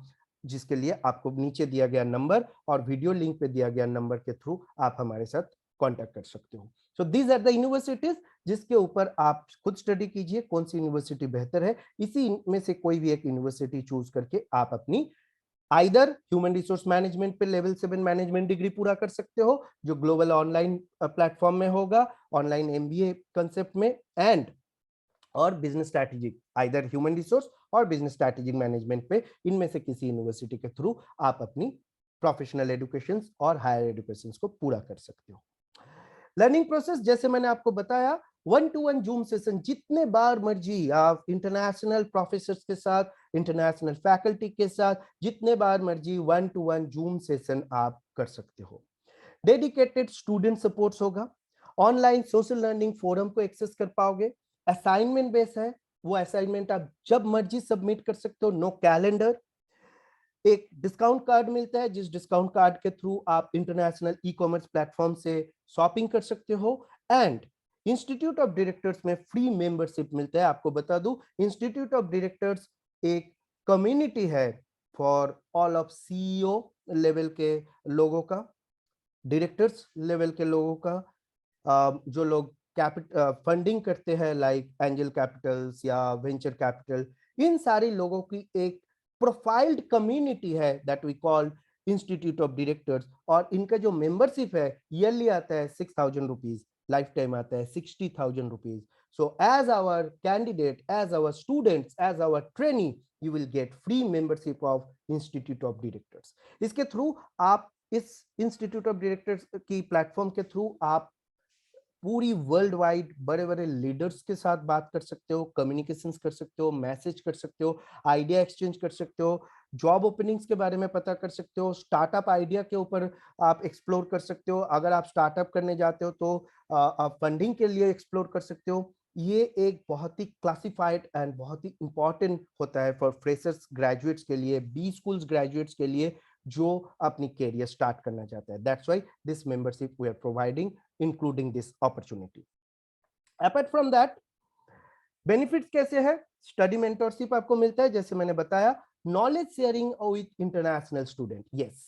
[SPEAKER 1] जिसके लिए आपको नीचे दिया गया नंबर और वीडियो लिंक पे दिया गया नंबर के थ्रू आप हमारे साथ कांटेक्ट कर सकते हो। So these are the universities जिसके ऊपर आप खुद स्टडी कीजिए कौन सी यूनिवर्सिटी बेहतर है। इसी में से कोई भी एक यूनिवर्सिटी चूज करके आप अपनी आइदर ह्यूमन रिसोर्स मैनेजमेंट पे लेवल 7 मैनेजमेंट डिग्री पूरा कर सकते हो जो ग्लोबल ऑनलाइन प्लेटफॉर्म में होगा, ऑनलाइन एमबीए कंसेप्ट में, एंड और business strategic, either human resource और बिजनेस स्ट्रैटेजिक मैनेजमेंट पे, इनमें से किसी यूनिवर्सिटी के थ्रू आप अपनी प्रोफेशनल एजुकेशन और हायर एजुकेशन को पूरा कर सकते हो। लर्निंग प्रोसेस जैसे मैंने आपको बताया, 1-to-1 जूम सेशन जितने बार मर्जी आप इंटरनेशनल प्रोफेसर्स के साथ, इंटरनेशनल फैकल्टी के साथ जितने बार मर्जी 1-to-1 जूम सेशन आप कर सकते हो। डेडिकेटेड स्टूडेंट सपोर्ट्स होगा, ऑनलाइन सोशल लर्निंग फोरम को एक्सेस कर पाओगे, असाइनमेंट बेस है, वो असाइनमेंट आप जब मर्जी सबमिट कर सकते हो, नो कैलेंडर। एक डिस्काउंट कार्ड मिलता है, जिस डिस्काउंट कार्ड के थ्रू आप इंटरनेशनल ई कॉमर्स प्लेटफॉर्म से शॉपिंग कर सकते हो। एंड इंस्टीट्यूट ऑफ डायरेक्टर्स में फ्री मेंबरशिप मिलता है। आपको बता दूं, इंस्टीट्यूट ऑफ डायरेक्टर्स एक कम्युनिटी है for all of CEO level के लोगों का, डायरेक्टर्स लेवल के लोगों का, जो लोग फंडिंग करते हैं लाइक एंजल कैपिटल्स या वेंचर कैपिटल, इन सारे लोगों की एक प्रोफाइल्ड कम्युनिटी है that we call institute of directors. और इनका जो मेंबरशिप है ईयरली आता है 6,000 रुपीज, लाइफ टाइम आता है 60,000 rupees. So as our candidate, as our students, as our trainee, you will get free membership of institute of directors. इसके थ्रू आप, इस इंस्टीट्यूट ऑफ डायरेक्टर्स की प्लेटफॉर्म के थ्रू आप पूरी वर्ल्ड वाइड बड़े बड़े लीडर्स के साथ बात कर सकते हो, कम्युनिकेशंस कर सकते हो, मैसेज कर सकते हो, आइडिया एक्सचेंज कर सकते हो, जॉब ओपनिंग्स के बारे में पता कर सकते हो, स्टार्टअप आइडिया के ऊपर आप एक्सप्लोर कर सकते हो। अगर आप स्टार्टअप करने जाते हो तो आप फंडिंग के लिए एक्सप्लोर कर सकते हो। ये एक बहुत ही क्लासिफाइड एंड बहुत ही इंपॉर्टेंट होता है फॉर फ्रेशर्स ग्रेजुएट्स के लिए, बी स्कूल्स ग्रेजुएट्स के लिए जो अपनी कैरियर स्टार्ट करना चाहते हैं। That's why this membership we are providing including this opportunity. Apart from that, benefits कैसे है? स्टडी मेंटरशिप आपको मिलता है, जैसे मैंने बताया, knowledge sharing with international student. Yes,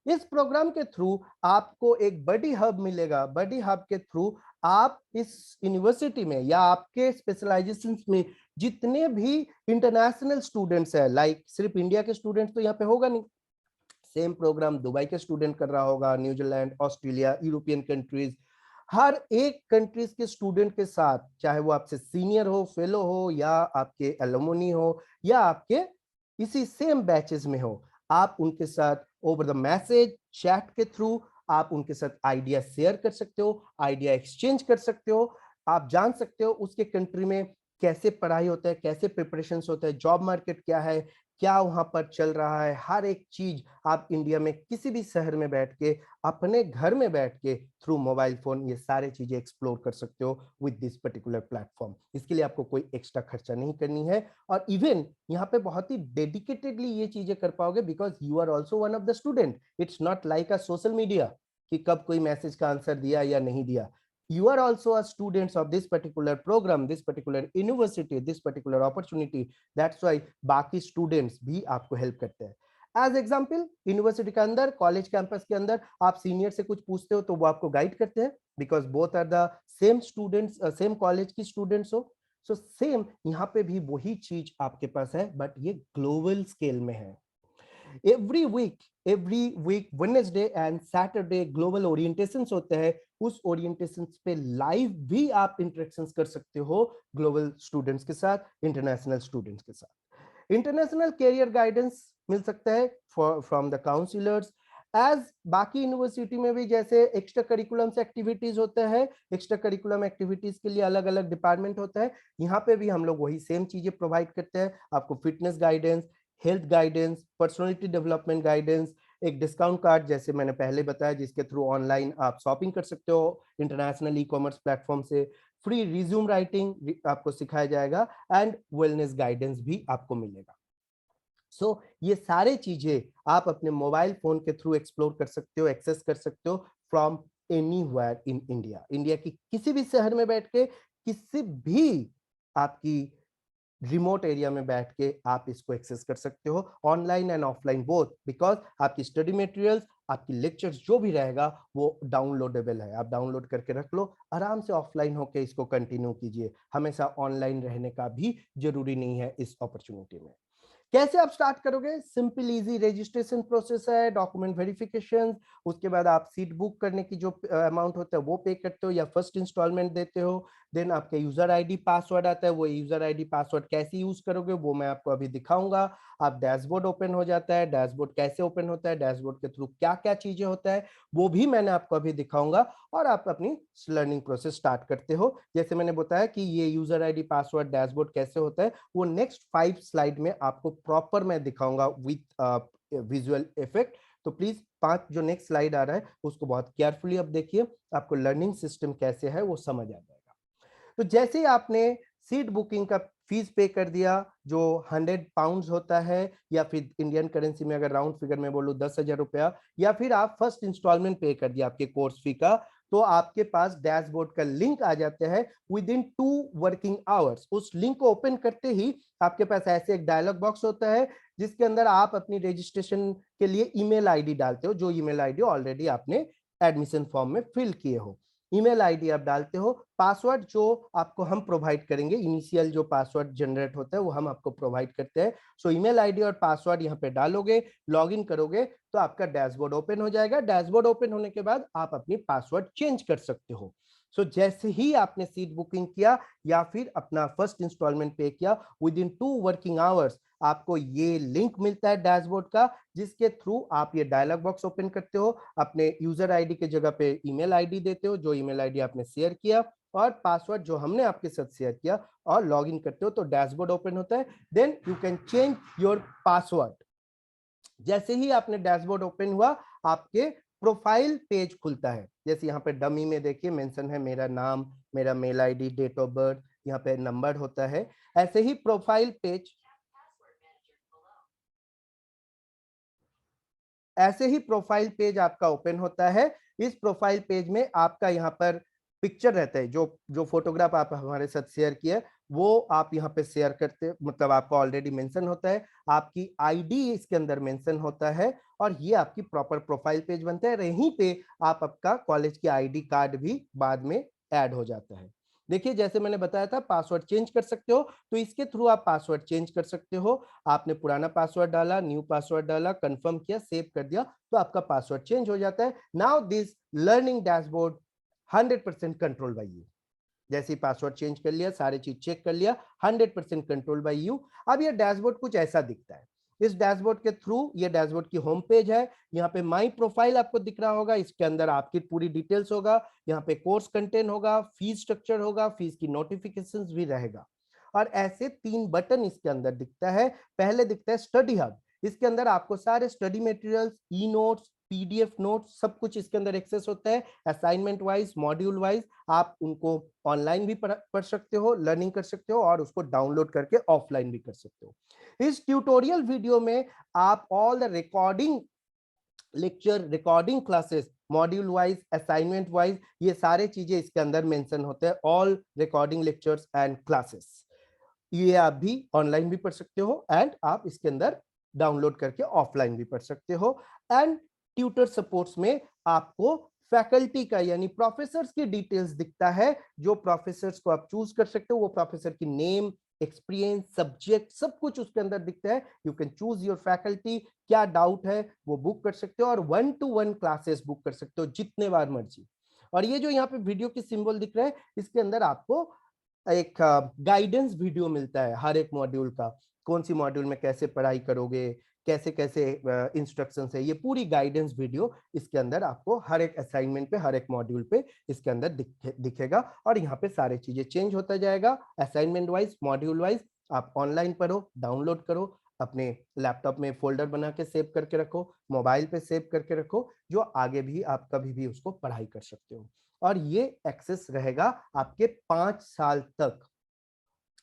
[SPEAKER 1] इस प्रोग्राम के थ्रू आपको एक बडी हब मिलेगा। बडी हब के थ्रू आप इस यूनिवर्सिटी में या आपके स्पेशलाइजेशन में जितने भी इंटरनेशनल स्टूडेंट्स है, लाइक सिर्फ इंडिया के स्टूडेंट्स तो यहाँ पे होगा नहीं, सेम प्रोग्राम दुबई के स्टूडेंट कर रहा होगा, न्यूजीलैंड, ऑस्ट्रेलिया, यूरोपियन कंट्रीज, हर एक कंट्रीज के स्टूडेंट के साथ, चाहे वो आपसे सीनियर हो, फेलो हो, या आपके एलुमनी हो, या आपके इसी सेम बैचेस में हो, आप उनके साथ ओवर द मैसेज चैट के थ्रू आप उनके साथ आइडिया शेयर कर सकते हो, आइडिया एक्सचेंज कर सकते हो। आप जान सकते हो उसके कंट्री में कैसे पढ़ाई होता है, कैसे प्रिपरेशन होता है, जॉब मार्केट क्या है, क्या वहां पर चल रहा है, हर एक चीज आप इंडिया में किसी भी शहर में बैठ के, अपने घर में बैठ के थ्रू मोबाइल फोन ये सारी चीजें एक्सप्लोर कर सकते हो विद दिस पर्टिकुलर प्लेटफॉर्म। इसके लिए आपको कोई एक्स्ट्रा खर्चा नहीं करनी है, और इवन यहाँ पे बहुत ही डेडिकेटेडली ये चीजें कर पाओगे because you are also one of the student. It's not like a social media कि कब कोई मैसेज का आंसर दिया या नहीं दिया। You are also a students of this particular program, this particular university, this particular opportunity. That's why बाकी स्टूडेंट्स भी आपको हेल्प करते हैं। एज एग्जाम्पल, यूनिवर्सिटी के अंदर, कॉलेज कैंपस के अंदर आप सीनियर से कुछ पूछते हो तो वो आपको गाइड करते हैं, because both are the same students, same college की स्टूडेंट्स हो। सो सेम यहाँ पे भी वही चीज आपके पास है, बट ये ग्लोबल स्केल में है। Every week Wednesday and Saturday global orientations होते हैं। उस ओरिएंटेशंस पे लाइव भी आप इंटरेक्शंस कर सकते हो ग्लोबल स्टूडेंट्स के साथ, इंटरनेशनल स्टूडेंट्स के साथ। इंटरनेशनल कैरियर गाइडेंस मिल सकता है फ्रॉम द काउंसलर्स। एज बाकी यूनिवर्सिटी में भी जैसे एक्स्ट्रा करिकुलम एक्टिविटीज होते हैं, एक्स्ट्रा करिकुलम एक्टिविटीज के लिए अलग अलग डिपार्टमेंट होता है, यहाँ पे भी हम लोग वही सेम चीजें प्रोवाइड करते हैं। आपको fitness guidance, health guidance, personality development guidance, एक डिस्काउंट कार्ड जैसे मैंने पहले बताया जिसके थ्रू ऑनलाइन आप शॉपिंग कर सकते हो इंटरनेशनल ई कॉमर्स प्लेटफॉर्म से, फ्री रिज्यूम राइटिंग आपको सिखाया जाएगा, एंड वेलनेस गाइडेंस भी आपको मिलेगा। सो ये सारे चीजें आप अपने मोबाइल फोन के थ्रू एक्सप्लोर कर सकते हो, एक्सेस कर सकते हो from anywhere in India. India की किसी भी शहर में बैठ के, किसी भी आपकी रिमोट एरिया में बैठ के आप इसको एक्सेस कर सकते हो, online and offline both, because आपकी स्टडी मटेरियल्स, आपकी लेक्चर्स जो भी रहेगा वो डाउनलोडेबल है। आप डाउनलोड करके रख लो, आराम से ऑफलाइन होके इसको कंटिन्यू कीजिए। हमेशा ऑनलाइन रहने का भी जरूरी नहीं है इस अपॉर्चुनिटी में। कैसे आप स्टार्ट करोगे? सिंपल इजी रजिस्ट्रेशन प्रोसेस है, डॉक्यूमेंट वेरिफिकेशन, उसके बाद आप सीट बुक करने की जो अमाउंट होता है वो पे करते हो या फर्स्ट इंस्टॉलमेंट देते हो। देन आपके यूजर आईडी पासवर्ड आता है, वो यूजर आईडी पासवर्ड कैसे यूज करोगे वो मैं आपको अभी दिखाऊंगा। आप डैशबोर्ड ओपन हो जाता है, डैशबोर्ड कैसे ओपन होता है, डैशबोर्ड के थ्रू क्या क्या चीजें होता है वो भी मैंने आपको अभी दिखाऊंगा, और आप अपनी लर्निंग प्रोसेस स्टार्ट करते हो। जैसे मैंने बताया कि ये यूजर आईडी पासवर्ड डैशबोर्ड कैसे होता है वो नेक्स्ट 5 स्लाइड में आपको प्रॉपर मैं दिखाऊंगा विथ विजुअल इफेक्ट। तो प्लीज 5 जो नेक्स्ट स्लाइड आ रहा है उसको बहुत केयरफुली अब देखिए, आपको लर्निंग सिस्टम कैसे है वो समझ आ जाएगा। तो जैसे ही आपने सीट बुकिंग का फीस पे कर दिया जो 100 पाउंड होता है, या फिर इंडियन करेंसी में अगर राउंड फिगर में बोलूं 10,000 रुपया, या फिर आप फर्स्ट इंस्टॉलमेंट पे कर दिया आपके कोर्स फी का, तो आपके पास डैशबोर्ड का लिंक आ जाता है विद इन 2 वर्किंग आवर्स। उस लिंक को ओपन करते ही आपके पास ऐसे एक डायलॉग बॉक्स होता है जिसके अंदर आप अपनी रजिस्ट्रेशन के लिए ईमेल आईडी डालते हो, जो ईमेल आईडी ऑलरेडी आपने एडमिशन फॉर्म में फिल किए हो। ईमेल आईडी आप डालते हो, पासवर्ड जो आपको हम प्रोवाइड करेंगे, इनिशियल जो पासवर्ड जनरेट होता है वो हम आपको प्रोवाइड करते हैं। सो ईमेल आईडी और पासवर्ड यहाँ पे डालोगे, लॉगिन करोगे तो आपका डैशबोर्ड ओपन हो जाएगा। डैशबोर्ड ओपन होने के बाद आप अपनी पासवर्ड चेंज कर सकते हो। सो जैसे ही आपने सीट बुकिंग किया या फिर अपना फर्स्ट इंस्टॉलमेंट पे किया, विद इन 2 वर्किंग आवर्स आपको ये लिंक मिलता है डैशबोर्ड का, जिसके थ्रू आप ये डायलॉग बॉक्स ओपन करते हो, अपने यूजर आईडी के जगह पे ईमेल आईडी देते हो जो ईमेल आईडी आपने शेयर किया, और पासवर्ड जो हमने आपके साथ शेयर किया, और लॉगिन करते हो तो डैशबोर्ड ओपन होता है। Then you can change your password. जैसे ही आपने डैशबोर्ड ओपन हुआ, आपके प्रोफाइल पेज खुलता है। जैसे यहाँ पे डमी में देखिए मेंशन है मेरा नाम, मेरा mail ID, date of birth, यहाँ पे नंबर होता है। ऐसे ही प्रोफाइल पेज आपका ओपन होता है। इस प्रोफाइल पेज में आपका यहाँ पर पिक्चर रहता है, जो जो फोटोग्राफ आप हमारे साथ शेयर किया वो आप यहाँ पे शेयर करते, मतलब आपका ऑलरेडी मेंशन होता है, आपकी आईडी इसके अंदर मेंशन होता है, और ये आपकी प्रॉपर प्रोफाइल पेज बनता है। यहीं पे आप आपका कॉलेज की आईडी कार्ड भी बाद में ऐड हो जाता है। देखिए जैसे मैंने बताया था पासवर्ड चेंज कर सकते हो, तो इसके थ्रू आप पासवर्ड चेंज कर सकते हो। आपने पुराना पासवर्ड डाला, न्यू पासवर्ड डाला, कंफर्म किया, सेव कर दिया, तो आपका पासवर्ड चेंज हो जाता है। Now this learning dashboard 100% control by you. जैसे ही पासवर्ड चेंज कर लिया, सारी चीज चेक कर लिया, 100% कंट्रोल बाय यू। अब ये डैशबोर्ड कुछ ऐसा दिखता है। इस डैशबोर्ड के थ्रू, ये डैशबोर्ड की होम पेज है, यहाँ पे माई प्रोफाइल आपको दिख रहा होगा, इसके अंदर आपकी पूरी डिटेल्स होगा, यहाँ पे कोर्स कंटेंट होगा, फीस स्ट्रक्चर होगा, फीस की नोटिफिकेशंस भी रहेगा, और ऐसे 3 बटन इसके अंदर दिखता है। पहले दिखता है स्टडी हब, इसके अंदर आपको सारे study materials, e notes, PDF notes, सब कुछ इसके अंदर एक्सेस होता है। असाइनमेंट वाइज, मॉड्यूल वाइज आप उनको ऑनलाइन भी पढ़ सकते हो, लर्निंग कर सकते हो, और उसको डाउनलोड करके ऑफलाइन भी कर सकते हो। इस ट्यूटोरियल वीडियो में आप all the recording lecture, recording classes, module wise, assignment wise, ये सारे चीजें इसके अंदर मेंशन होते हैं, all recording lectures and classes. ये आप भी ऑनलाइन भी पढ़ सकते हो, एंड आप इसके अंदर डाउनलोड करके ऑफलाइन भी पढ़ सकते हो। एंड ट्यूटर सपोर्ट्स में आपको फैकल्टी का यानी प्रोफेसर्स की डिटेल्स दिखता है, जो प्रोफेसर्स को आप चूज कर सकते हो, वो प्रोफेसर की नेम, एक्सपीरियंस, सब्जेक्ट, सब कुछ उसके अंदर दिखता है। You can choose your faculty, क्या डाउट है वो बुक कर सकते हो, और 1-to-1 क्लासेस बुक कर सकते हो जितने बार मर्जी। और ये जो यहाँ पे वीडियो की सिंबल दिख रहा है, इसके अंदर आपको एक गाइडेंस वीडियो मिलता है हर एक मॉड्यूल का, कौन सी मॉड्यूल में कैसे पढ़ाई करोगे, कैसे कैसे इंस्ट्रक्शंस है, ये पूरी गाइडेंस वीडियो इसके अंदर आपको हर एक असाइनमेंट पे, हर एक मॉड्यूल पे इसके अंदर दिखेगा। और यहाँ पे सारी चीजें चेंज होता जाएगा, असाइनमेंट वाइज, मॉड्यूल वाइज। आप ऑनलाइन पढ़ो, डाउनलोड करो, अपने लैपटॉप में फोल्डर बना के सेव करके रखो, मोबाइल पे सेव करके रखो, जो आगे भी आप कभी भी उसको पढ़ाई कर सकते हो। और ये एक्सेस रहेगा आपके 5 साल तक,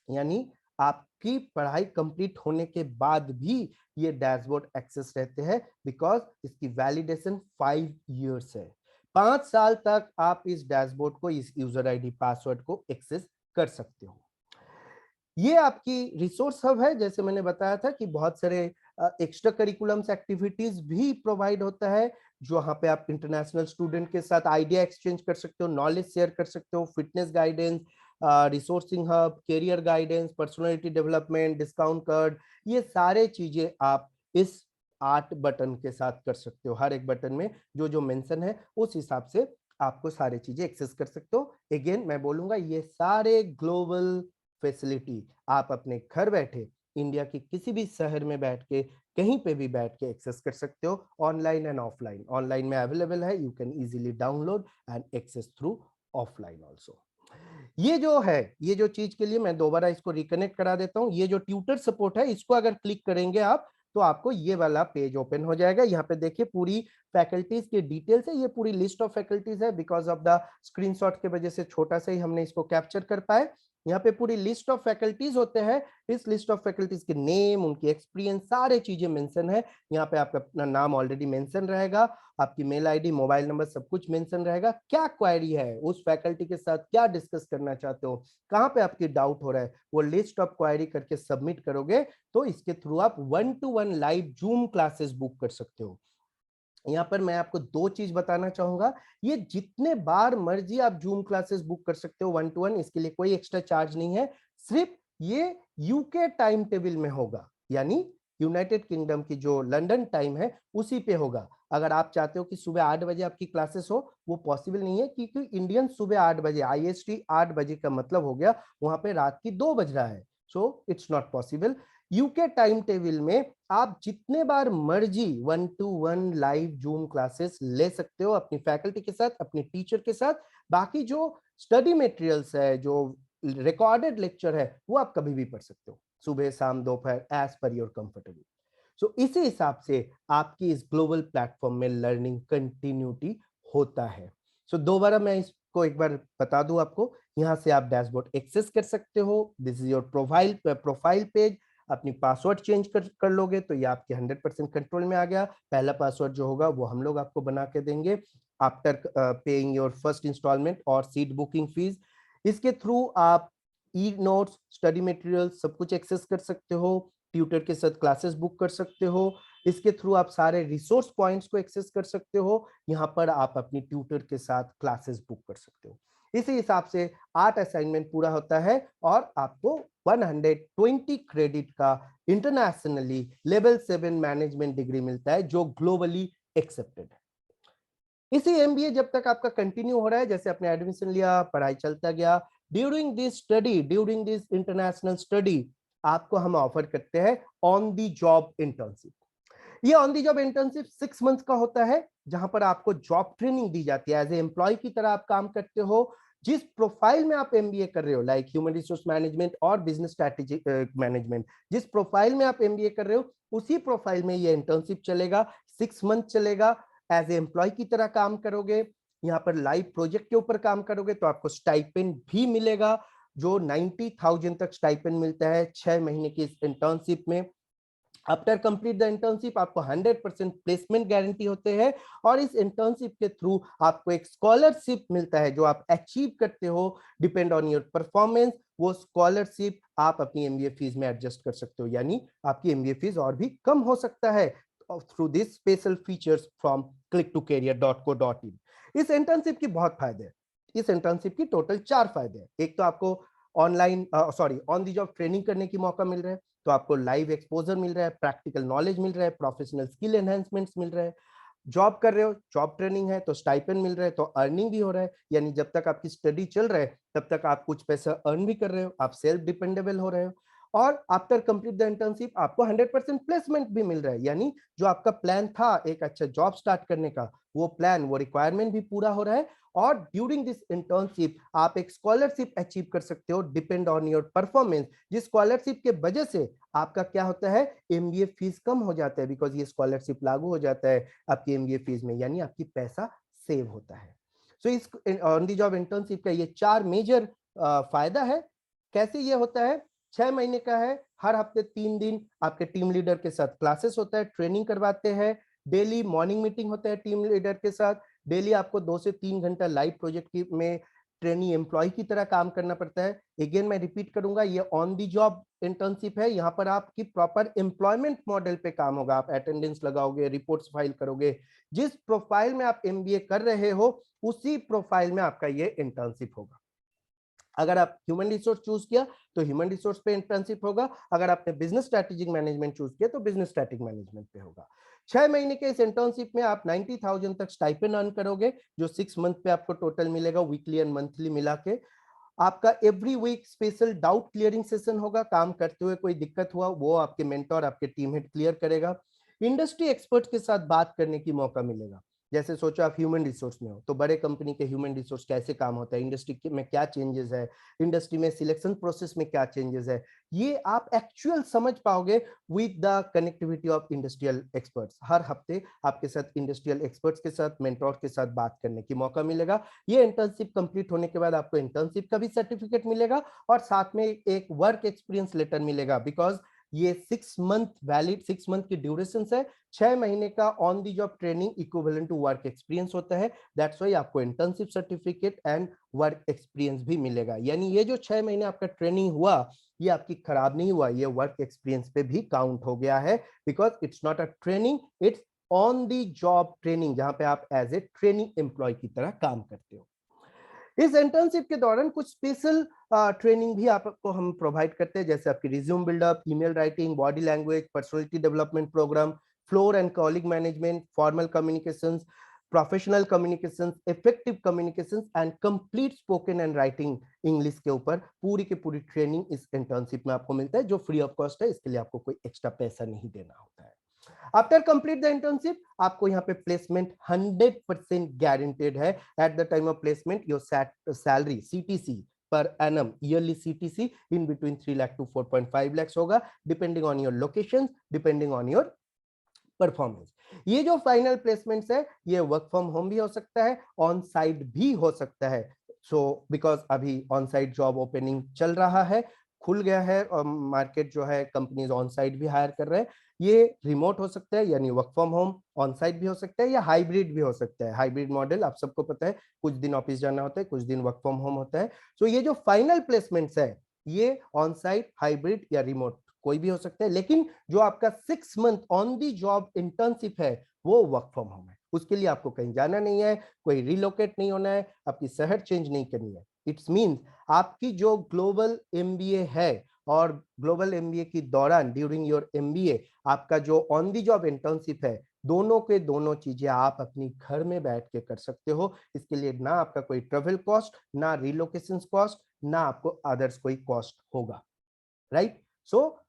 [SPEAKER 1] यानी आपकी पढ़ाई कंप्लीट होने के बाद भी ये डैशबोर्ड एक्सेस रहते हैं, बिकॉज इसकी वैलिडेशन 5 इयर्स है। 5 साल तक आप इस डैशबोर्ड को, इस यूजर आईडी, पासवर्ड को एक्सेस कर सकते हो। ये आपकी रिसोर्स हब है। जैसे मैंने बताया था कि बहुत सारे एक्स्ट्रा करिकुलम्स एक्टिविटीज भी प्रोवाइड होता है, जहाँ पे आप इंटरनेशनल स्टूडेंट के साथ आइडिया एक्सचेंज कर सकते हो, नॉलेज शेयर कर सकते हो, fitness guidance, resourcing hub, career guidance, personality development, discount card, ये सारे चीजें आप इस 8 बटन के साथ कर सकते हो। हर एक बटन में जो जो मेंशन है उस हिसाब से आपको सारी चीजें एक्सेस कर सकते हो। अगेन मैं बोलूंगा, ये सारे ग्लोबल फैसिलिटी आप अपने घर बैठे इंडिया के किसी भी शहर में बैठ के, कहीं पे भी बैठ के एक्सेस कर सकते हो, ऑनलाइन एंड ऑफलाइन। ऑनलाइन में अवेलेबल है, you can easily download and access through offline also. ये जो है, ये जो चीज के लिए मैं दोबारा इसको रिकनेक्ट करा देता हूँ, ये जो ट्यूटर सपोर्ट है, इसको अगर क्लिक करेंगे आप तो आपको ये वाला पेज ओपन हो जाएगा। यहाँ पे देखिए पूरी फैकल्टीज की डिटेल्स है, ये पूरी लिस्ट ऑफ फैकल्टीज है। बिकॉज ऑफ द स्क्रीनशॉट के वजह से छोटा सा ही हमने इसको कैप्चर कर पाए। यहाँ पे पूरी लिस्ट ऑफ फैकल्टीज होते हैं। इस लिस्ट ऑफ फैकल्टीज के नेम, उनकी एक्सपीरियंस, सारे चीजें मेंशन है। यहाँ पे आपका अपना नाम ऑलरेडी मेंशन रहेगा, आपकी मेल आईडी, मोबाइल नंबर, सब कुछ मेंशन रहेगा। क्या क्वेरी है, उस फैकल्टी के साथ क्या डिस्कस करना चाहते हो, कहाँ पे आपकी डाउट हो रहा है, वो लिस्ट ऑफ क्वेरी करके सबमिट करोगे तो इसके थ्रू आप 1-to-1 live zoom classes book कर सकते हो। यहाँ पर मैं आपको दो चीज बताना चाहूंगा, ये जितने बार मर्जी आप जूम क्लासेस बुक कर सकते हो 1-to-1, इसके लिए कोई एक्स्ट्रा चार्ज नहीं है। सिर्फ ये यूके टाइम टेबल में होगा, यानी यूनाइटेड किंगडम की जो लंदन टाइम है उसी पे होगा। अगर आप चाहते हो कि सुबह 8 बजे आपकी क्लासेस हो, वो पॉसिबल नहीं है, क्योंकि इंडियन सुबह 8 बजे, आईएसटी 8 बजे का मतलब हो गया वहां पे रात की 2 बज रहा है। So it's not possible. UK time table में आप जितने बार मर्जी 1-to-1 लाइव जूम क्लासेस ले सकते हो अपनी फैकल्टी के साथ, अपने टीचर के साथ। बाकी जो स्टडी मटेरियल्स है, जो रिकॉर्डेड लेक्चर है, वो आप कभी भी पढ़ सकते हो, सुबह शाम दोपहर, एज पर योर कंफर्टेबल। सो इसी हिसाब से आपकी इस ग्लोबल प्लेटफॉर्म में लर्निंग कंटिन्यूटी होता है। सो दोबारा मैं इसको एक बार बता दूं आपको, यहाँ से आप डैशबोर्ड एक्सेस कर सकते हो। This is your profile page. अपनी पासवर्ड चेंज कर लोगे तो ये आपके 100% कंट्रोल में आ गया। पहला पासवर्ड जो होगा वो हम लोग आपको बना के देंगे after paying your first instalment और सीट बुकिंग फीस। इसके थ्रू आप ई नोट्स, स्टडी मटेरियल सब कुछ एक्सेस कर सकते हो, ट्यूटर के साथ क्लासेस बुक कर सकते हो। इसके थ्रू आप सारे रिसोर्स पॉइंट्स को एक्सेस कर सकते हो। यहाँ पर आप अपनी ट्यूटर के साथ क्लासेस बुक कर सकते हो। इसी हिसाब से 8 असाइनमेंट पूरा होता है और आपको 120 क्रेडिट का इंटरनेशनली लेवल 7 मैनेजमेंट डिग्री मिलता है, जो ग्लोबली एक्सेप्टेड है। इसी एमबीए जब तक आपका कंटिन्यू हो रहा है, जैसे आपने एडमिशन लिया, पढ़ाई चलता गया, during this study, during this international study, आपको हम ऑफर करते हैं ऑन दी जॉब इंटर्नशिप। ये on the job internship 6 months का होता है, जहां पर आपको जॉब ट्रेनिंग दी जाती है। एज ए एम्प्लॉय की तरह आप काम करते हो। जिस प्रोफाइल में आप एमबीए कर रहे हो, लाइक ह्यूमन रिसोर्स मैनेजमेंट और बिजनेस स्ट्रेटेजी मैनेजमेंट, जिस प्रोफाइल में आप एमबीए कर रहे हो उसी प्रोफाइल में ये इंटर्नशिप चलेगा। 6 मंथ चलेगा। एज ए एम्प्लॉय की तरह काम करोगे, यहाँ पर लाइव प्रोजेक्ट के ऊपर काम करोगे तो आपको स्टाइपेंड भी मिलेगा, जो 90,000 तक स्टाइपेंड मिलता है 6 महीने की इस इंटर्नशिप में। आफ्टर कंप्लीट द इंटर्नशिप आपको 100% प्लेसमेंट गारंटी होते हैं, और इस इंटर्नशिप के थ्रू आपको एक स्कॉलरशिप मिलता है जो आप अचीव करते हो डिपेंड ऑन योर परफॉर्मेंस। वो स्कॉलरशिप आप अपनी एमबीए फीस में एडजस्ट कर सकते हो, यानी आपकी एमबीए फीस और भी कम हो सकता है through this special features from click2career.co.in। इस इंटर्नशिप की बहुत फायदे हैं। इस इंटर्नशिप की टोटल 4 फायदे हैं। एक तो आपको ऑन दी जॉब ट्रेनिंग करने की मौका मिल रहा है, तो आपको लाइव एक्सपोजर मिल रहा है, प्रैक्टिकल नॉलेज मिल रहा है, प्रोफेशनल स्किल एनहांसमेंट्स मिल रहा है। जॉब कर रहे हो, जॉब ट्रेनिंग है तो स्टाइपेंड मिल रहा है, तो अर्निंग भी हो रहा है, यानी जब तक आपकी स्टडी चल रहा है तब तक आप कुछ पैसा अर्न भी कर रहे हो, आप सेल्फ डिपेंडेबल हो रहे हो। और आफ्टर कंप्लीट द इंटर्नशिप आपको 100% प्लेसमेंट भी मिल रहा है, यानी जो आपका प्लान था एक अच्छा जॉब स्टार्ट करने का, वो प्लान, वो रिक्वायरमेंट भी पूरा हो रहा है। और ड्यूरिंग दिस इंटर्नशिप आप एक स्कॉलरशिप अचीव कर सकते हो डिपेंड ऑन योर परफॉर्मेंस, जिस स्कॉलरशिप के वजह से आपका क्या होता है, एमबीए फीस कम हो जाता है, बिकॉज ये स्कॉलरशिप लागू हो जाता है आपकी एमबीए फीस में, यानी आपकी पैसा सेव होता है। सो इस ऑन दी जॉब इंटर्नशिप का ये 4 मेजर फायदा है। कैसे ये होता है, 6 महीने का है, हर हफ्ते 3 दिन आपके टीम लीडर के साथ क्लासेस होता है, ट्रेनिंग करवाते हैं, डेली मॉर्निंग मीटिंग होता है टीम लीडर के साथ, डेली आपको 2 से 3 घंटा लाइव प्रोजेक्ट की में ट्रेनी एम्प्लॉय की तरह काम करना पड़ता है। अगेन मैं रिपीट करूंगा, ये ऑन दी जॉब इंटर्नशिप है, यहाँ पर आपकी प्रॉपर एम्प्लॉयमेंट मॉडल पे काम होगा, आप अटेंडेंस लगाओगे, रिपोर्ट्स फाइल करोगे। जिस प्रोफाइल में आप एमबीए कर रहे हो उसी प्रोफाइल में आपका ये इंटर्नशिप होगा। अगर आप ह्यूमन रिसोर्स चूज किया तो ह्यूमन रिसोर्स पे इंटर्नशिप होगा, अगर आपने बिजनेस स्ट्रेटेजिक मैनेजमेंट चूज किया तो बिजनेस स्ट्रेटेजिक मैनेजमेंट पे होगा। 6 महीने के इस इंटर्नशिप में आप 90,000 तक स्टाइपेंड अर्न करोगे, जो 6 मंथ पे आपको टोटल मिलेगा, वीकली एंड मंथली मिला के। आपका every week special doubt clearing session होगा, काम करते हुए कोई दिक्कत हुआ वो आपके मेंटोर, आपके टीम हेड क्लियर करेगा। इंडस्ट्री एक्सपर्ट के साथ बात करने की मौका मिलेगा। जैसे सोचो आप ह्यूमन रिसोर्स में हो तो बड़े कंपनी के ह्यूमन रिसोर्स कैसे काम होता है, इंडस्ट्री में क्या चेंजेस है, इंडस्ट्री में सिलेक्शन प्रोसेस में क्या चेंजेस है, ये आप एक्चुअल समझ पाओगे with the connectivity of industrial experts. हर हफ्ते आपके साथ इंडस्ट्रियल एक्सपर्ट्स के साथ, मेंटोर के साथ बात करने की मौका मिलेगा। ये इंटर्नशिप कंप्लीट होने के बाद आपको इंटर्नशिप का भी सर्टिफिकेट मिलेगा और साथ में एक वर्क एक्सपीरियंस लेटर मिलेगा, बिकॉज ये 6 मंथ वैलिड, 6 मंथ की ड्यूरेशन है। 6 महीने का on the job training equivalent to work experience होता है। दैट्स वाई आपको internship certificate and work experience भी मिलेगा। यानी ये जो 6 महीने आपका ट्रेनिंग हुआ, ये आपकी खराब नहीं हुआ, ये वर्क एक्सपीरियंस पे भी काउंट हो गया है, because it's not a training, it's on the job training, जहां पे आप एज ए ट्रेनिंग एम्प्लॉय की तरह काम करते हो। इस इंटर्नशिप के दौरान कुछ स्पेशल ट्रेनिंग भी आपको हम प्रोवाइड करते हैं, जैसे आपकी resume buildup, email writing, body language, personality development programme, floor and colleague management, formal communications, professional communications, effective communications and complete spoken and writing English के ऊपर पूरी की पूरी ट्रेनिंग इस इंटर्नशिप में आपको मिलता है, जो फ्री ऑफ कॉस्ट है। इसके लिए आपको कोई एक्स्ट्रा पैसा नहीं देना होता है। आफ्टर कंप्लीट द इंटर्नशिप आपको यहाँ पे प्लेसमेंट 100% गारंटेड है। At the time of placement your salary CTC per annum, yearly CTC in between 3 lakh to 4.5 lakh होगा, depending on your location, depending on your performance. ये जो फाइनल प्लेसमेंट है, ये वर्क फ्रॉम होम भी हो सकता है, ऑन साइट भी हो सकता है। सो बिकॉज अभी ऑन साइट जॉब ओपनिंग चल रहा है, खुल गया है और मार्केट जो है कंपनीज ऑन साइट भी हायर कर रहे हैं। ये रिमोट हो सकता है, यानी work from home, on site भी हो सकता है, या हाइब्रिड भी हो सकता है। हाइब्रिड मॉडल आप सबको पता है, कुछ दिन ऑफिस जाना होता है, कुछ दिन वर्क फ्रॉम होम होता है। सो ये जो फाइनल प्लेसमेंट्स है, ये ऑन साइट, हाइब्रिड या रिमोट कोई भी हो सकता है, लेकिन जो आपका 6 month on the job internship है, वो वर्क फ्रॉम होम है। उसके लिए आपको कहीं जाना नहीं है, कोई रिलोकेट नहीं होना है, आपकी शहर चेंज नहीं करनी है। इट्स मींस आपकी जो ग्लोबल एमबीए है, और ग्लोबल एमबीए की दौरान ड्यूरिंग योर एमबीए आपका जो ऑन दी जॉब इंटर्नशिप है, दोनों के दोनों चीजें आप अपनी घर में बैठ के कर सकते हो। इसके लिए ना आपका कोई ट्रेवल कॉस्ट, ना रिलोकेशन कॉस्ट, ना आपको अदर्स कोई कॉस्ट होगा, राइट। सो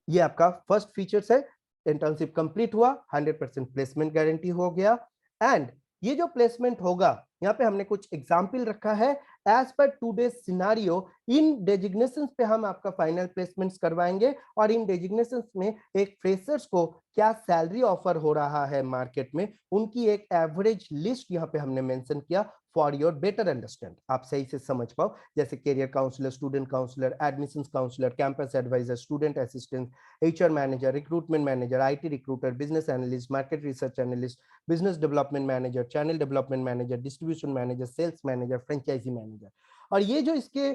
[SPEAKER 1] ये आपका फर्स्ट फीचर्स है। इंटर्नशिप कंप्लीट हुआ, 100% प्लेसमेंट गारंटी हो गया। एंड ये जो प्लेसमेंट होगा, यहाँ पे हमने कुछ एग्जाम्पल रखा है। एज पर टूडे सिनारियो, इन डेजिग्नेशंस पे हम आपका फाइनल प्लेसमेंट्स करवाएंगे, और इन डेजिग्नेशंस में एक फ्रेशर्स को क्या सैलरी ऑफर हो रहा है मार्केट में, उनकी एक एवरेज लिस्ट यहाँ पे हमने मेंशन किया फॉर योर बेटर अंडरस्टैंड, आप सही से समझ पाओ। जैसे career counsellor, student counsellor, admissions counsellor, campus advisor, student assistant, HR manager, recruitment manager, IT recruiter, business analyst, market research analyst, business development manager, channel development manager, distribution manager, sales manager, franchisee manager. और ये जो इसके